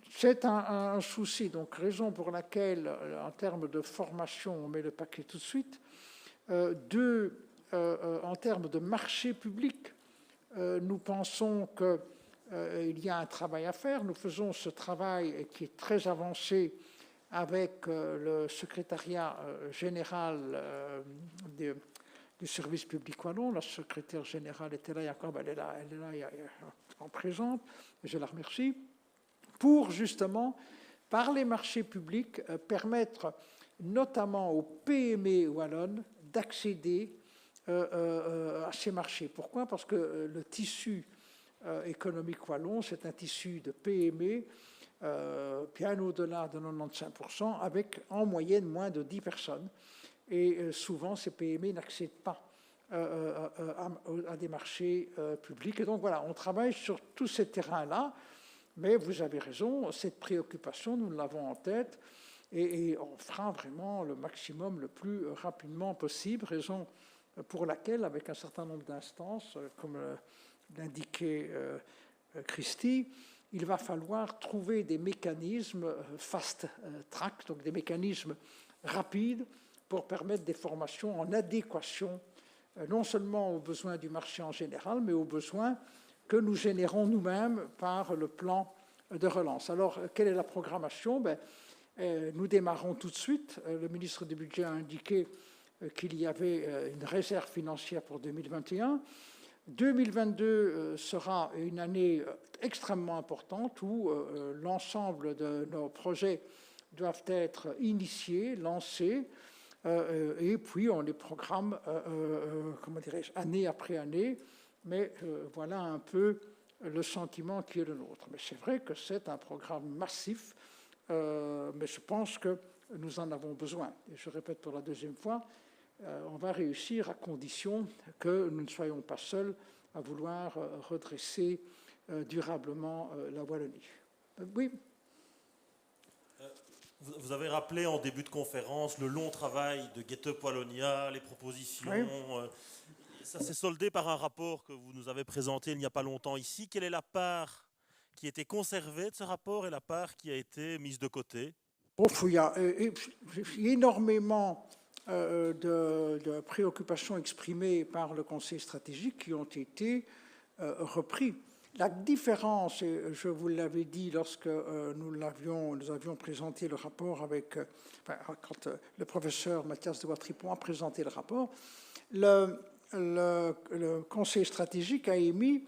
C'est un souci, donc raison pour laquelle, en termes de formation, on met le paquet tout de suite. En termes de marché public, nous pensons qu'il y a un travail à faire. Nous faisons ce travail qui est très avancé avec le secrétariat général du service public wallon. La secrétaire générale était là, elle est là en présente, je la remercie, pour justement, par les marchés publics, permettre notamment aux PME wallonnes d'accéder à ces marchés. Pourquoi? Parce que le tissu économique wallon, c'est un tissu de PME bien au-delà de 95%, avec en moyenne moins de 10 personnes. Et souvent, ces PME n'accèdent pas à des marchés publics. Et donc voilà, on travaille sur tous ces terrains-là, mais vous avez raison, cette préoccupation, nous l'avons en tête, et on fera vraiment le maximum le plus rapidement possible, raison pour laquelle, avec un certain nombre d'instances, comme l'indiquait Christy, il va falloir trouver des mécanismes fast-track, donc des mécanismes rapides pour permettre des formations en adéquation, non seulement aux besoins du marché en général, mais aux besoins que nous générons nous-mêmes par le plan de relance. Alors, quelle est la programmation? Nous démarrons tout de suite. Le ministre du Budget a indiqué qu'il y avait une réserve financière pour 2021. 2022 sera une année extrêmement importante où l'ensemble de nos projets doivent être initiés, lancés, et puis on les programme, année après année. Mais voilà un peu le sentiment qui est le nôtre. Mais c'est vrai que c'est un programme massif, mais je pense que nous en avons besoin. Et je répète pour la deuxième fois, on va réussir à condition que nous ne soyons pas seuls à vouloir redresser durablement la Wallonie. Oui. Vous avez rappelé en début de conférence le long travail de Get Up Wallonia, les propositions. Oui. Ça s'est soldé par un rapport que vous nous avez présenté il n'y a pas longtemps ici. Quelle est la part qui a été conservée de ce rapport et la part qui a été mise de côté? Il y a énormément de préoccupations exprimées par le Conseil stratégique qui ont été repris. La différence, et je vous l'avais dit lorsque nous avions présenté le rapport avec, quand le professeur Mathias de Watripon a présenté le rapport, le Conseil stratégique a émis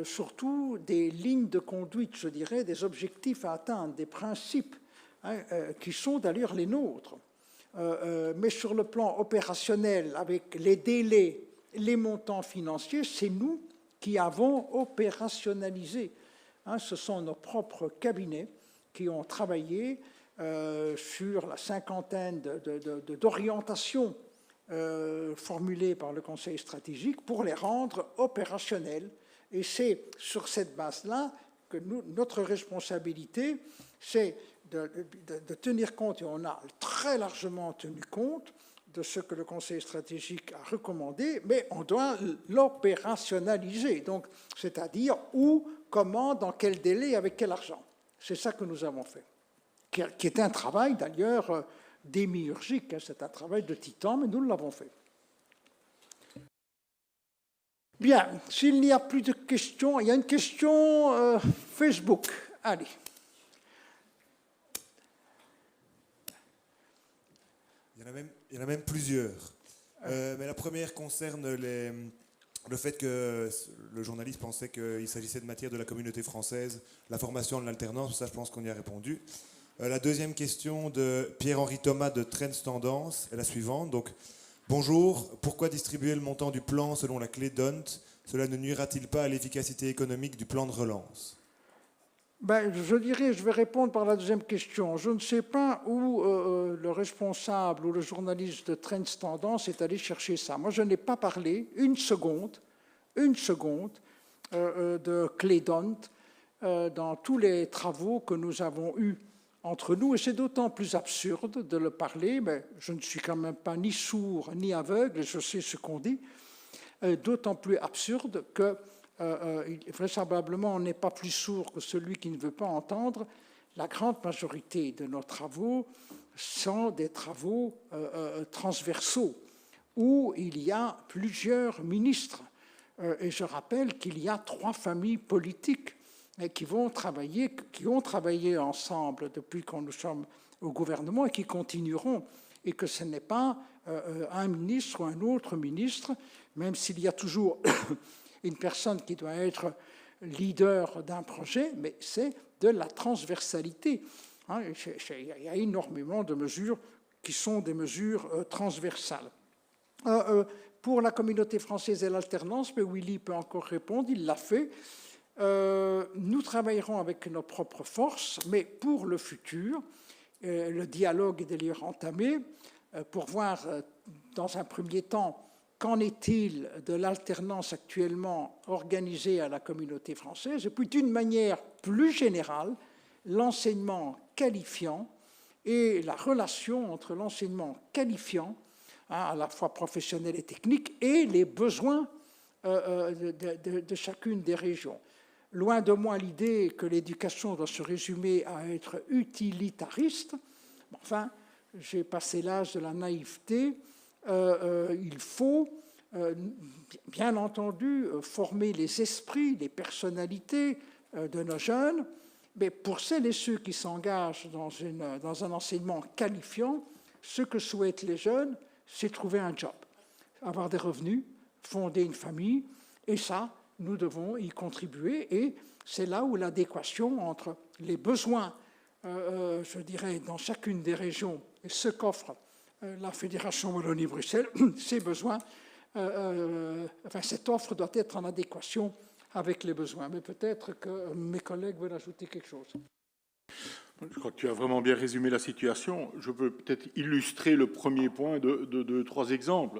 surtout des lignes de conduite, je dirais, des objectifs à atteindre, des principes qui sont d'ailleurs les nôtres. Mais sur le plan opérationnel, avec les délais, les montants financiers, c'est nous qui avons opérationnalisé. Ce sont nos propres cabinets qui ont travaillé sur la cinquantaine d'orientations formulées par le Conseil stratégique pour les rendre opérationnelles. Et c'est sur cette base-là que notre responsabilité, c'est de tenir compte, et on a très largement tenu compte de ce que le Conseil stratégique a recommandé, mais on doit l'opérationnaliser, donc c'est-à-dire où, comment, dans quel délai, avec quel argent. C'est ça que nous avons fait, qui est un travail d'ailleurs démiurgique, c'est un travail de titan, mais nous l'avons fait. Bien, s'il n'y a plus de questions, il y a une question Facebook. Allez. Il y en a même plusieurs. Mais la première concerne le fait que le journaliste pensait qu'il s'agissait de matière de la communauté française, la formation de l'alternance, ça je pense qu'on y a répondu. La deuxième question de Pierre-Henri Thomas de Trends Tendance est la suivante. Donc, bonjour, pourquoi distribuer le montant du plan selon la clé d'Hunt? Cela ne nuira-t-il pas à l'efficacité économique du plan de relance? Je vais répondre par la deuxième question. Je ne sais pas où le responsable ou le journaliste de Trends Tendance est allé chercher ça. Moi, je n'ai pas parlé une seconde de clé d'Hunt dans tous les travaux que nous avons eus entre nous. Et c'est d'autant plus absurde de le parler, mais je ne suis quand même pas ni sourd ni aveugle, je sais ce qu'on dit, d'autant plus absurde que vraisemblablement, on n'est pas plus sourd que celui qui ne veut pas entendre. La grande majorité de nos travaux sont des travaux transversaux où il y a plusieurs ministres. Et je rappelle qu'il y a 3 familles politiques qui ont travaillé ensemble depuis que nous sommes au gouvernement et qui continueront. Et que ce n'est pas un ministre ou un autre ministre, même s'il y a toujours une personne qui doit être leader d'un projet, mais c'est de la transversalité. Il y a énormément de mesures qui sont des mesures transversales. Pour la communauté française et l'alternance, mais Willy peut encore répondre, il l'a fait. Nous travaillerons avec nos propres forces, mais pour le futur, le dialogue est d'ailleurs entamé pour voir, dans un premier temps, qu'en est-il de l'alternance actuellement organisée à la communauté française, et puis d'une manière plus générale, l'enseignement qualifiant et la relation entre l'enseignement qualifiant, à la fois professionnel et technique, et les besoins de chacune des régions. Loin de moi l'idée que l'éducation doit se résumer à être utilitariste. Enfin, j'ai passé l'âge de la naïveté. Il faut, bien entendu, former les esprits, les personnalités de nos jeunes, mais pour celles et ceux qui s'engagent dans un enseignement qualifiant, ce que souhaitent les jeunes, c'est trouver un job, avoir des revenus, fonder une famille, et ça, nous devons y contribuer, et c'est là où l'adéquation entre les besoins, je dirais, dans chacune des régions, et ce qu'offre la Fédération Wallonie-Bruxelles, ces besoins, cette offre doit être en adéquation avec les besoins. Mais peut-être que mes collègues veulent ajouter quelque chose. Je crois que tu as vraiment bien résumé la situation. Je peux peut-être illustrer le premier point de 3 exemples.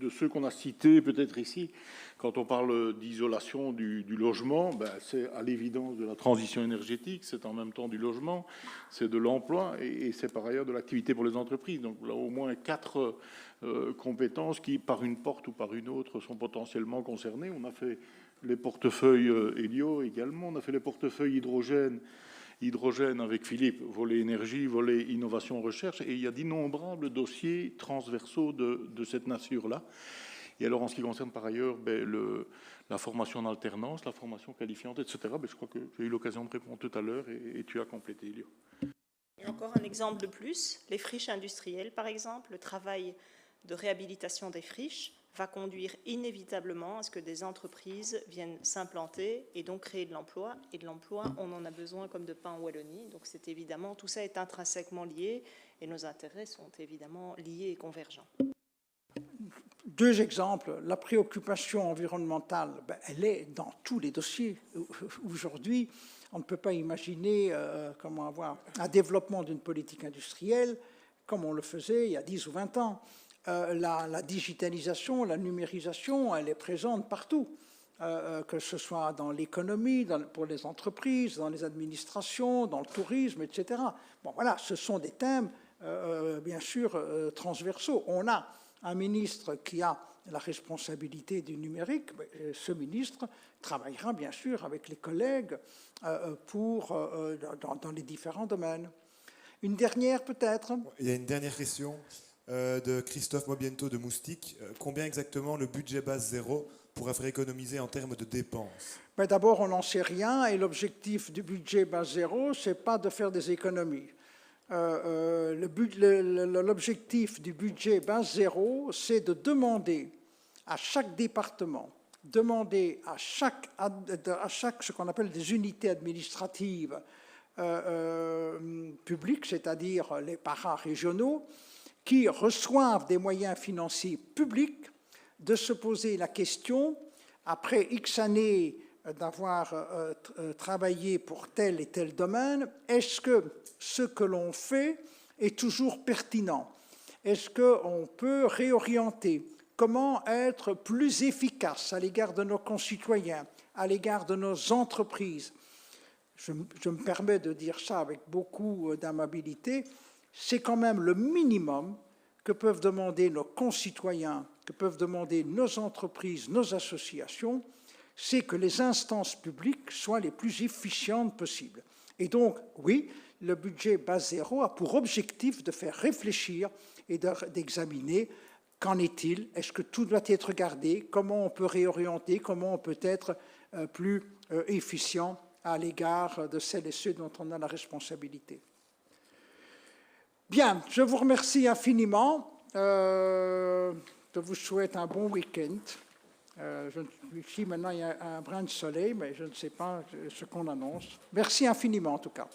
De ceux qu'on a cités peut-être ici, quand on parle d'isolation du logement, ben, c'est à l'évidence de la transition énergétique, c'est en même temps du logement, c'est de l'emploi et c'est par ailleurs de l'activité pour les entreprises. Donc là, au moins 4 compétences qui, par une porte ou par une autre, sont potentiellement concernées. On a fait les portefeuilles Hélio également, on a fait les portefeuilles hydrogène avec Philippe, volet énergie, volet innovation recherche, et il y a d'innombrables dossiers transversaux de cette nature-là. Et alors, en ce qui concerne par ailleurs la formation en alternance, la formation qualifiante, etc., je crois que j'ai eu l'occasion de répondre tout à l'heure et tu as complété, Elio. Et encore un exemple de plus, les friches industrielles, par exemple, le travail de réhabilitation des friches va conduire inévitablement à ce que des entreprises viennent s'implanter et donc créer de l'emploi. Et de l'emploi, on en a besoin comme de pain en Wallonie. Donc c'est évidemment, tout ça est intrinsèquement lié et nos intérêts sont évidemment liés et convergents. 2 exemples. La préoccupation environnementale, elle est dans tous les dossiers. Aujourd'hui, on ne peut pas imaginer comment avoir un développement d'une politique industrielle comme on le faisait il y a 10 ou 20 ans. La digitalisation, la numérisation, elle est présente partout, que ce soit dans l'économie, pour les entreprises, dans les administrations, dans le tourisme, etc. Bon, voilà, ce sont des thèmes, bien sûr, transversaux. On a un ministre qui a la responsabilité du numérique. Ce ministre travaillera, bien sûr, avec les collègues dans les différents domaines. Une dernière, peut-être ? Il y a une dernière question. De Christophe Mobiento de Moustique. Combien exactement le budget base zéro pourra faire économiser en termes de dépenses? D'abord, on n'en sait rien et l'objectif du budget base zéro, ce n'est pas de faire des économies. L'objectif du budget base zéro, c'est de demander à chaque département, demander à chaque ce qu'on appelle des unités administratives publiques, c'est-à-dire les para-régionaux, qui reçoivent des moyens financiers publics, de se poser la question, après X années d'avoir travaillé pour tel et tel domaine, est-ce que ce que l'on fait est toujours pertinent? Est-ce qu'on peut réorienter? Comment être plus efficace à l'égard de nos concitoyens, à l'égard de nos entreprises? Je me permets de dire ça avec beaucoup d'amabilité. C'est quand même le minimum que peuvent demander nos concitoyens, que peuvent demander nos entreprises, nos associations, c'est que les instances publiques soient les plus efficientes possibles. Et donc, oui, le budget base zéro a pour objectif de faire réfléchir et d'examiner qu'en est-il, est-ce que tout doit être regardé, comment on peut réorienter, comment on peut être plus efficient à l'égard de celles et ceux dont on a la responsabilité. Bien, je vous remercie infiniment. Je vous souhaite un bon week-end. Ici, maintenant, il y a un brin de soleil, mais je ne sais pas ce qu'on annonce. Merci infiniment, en tout cas.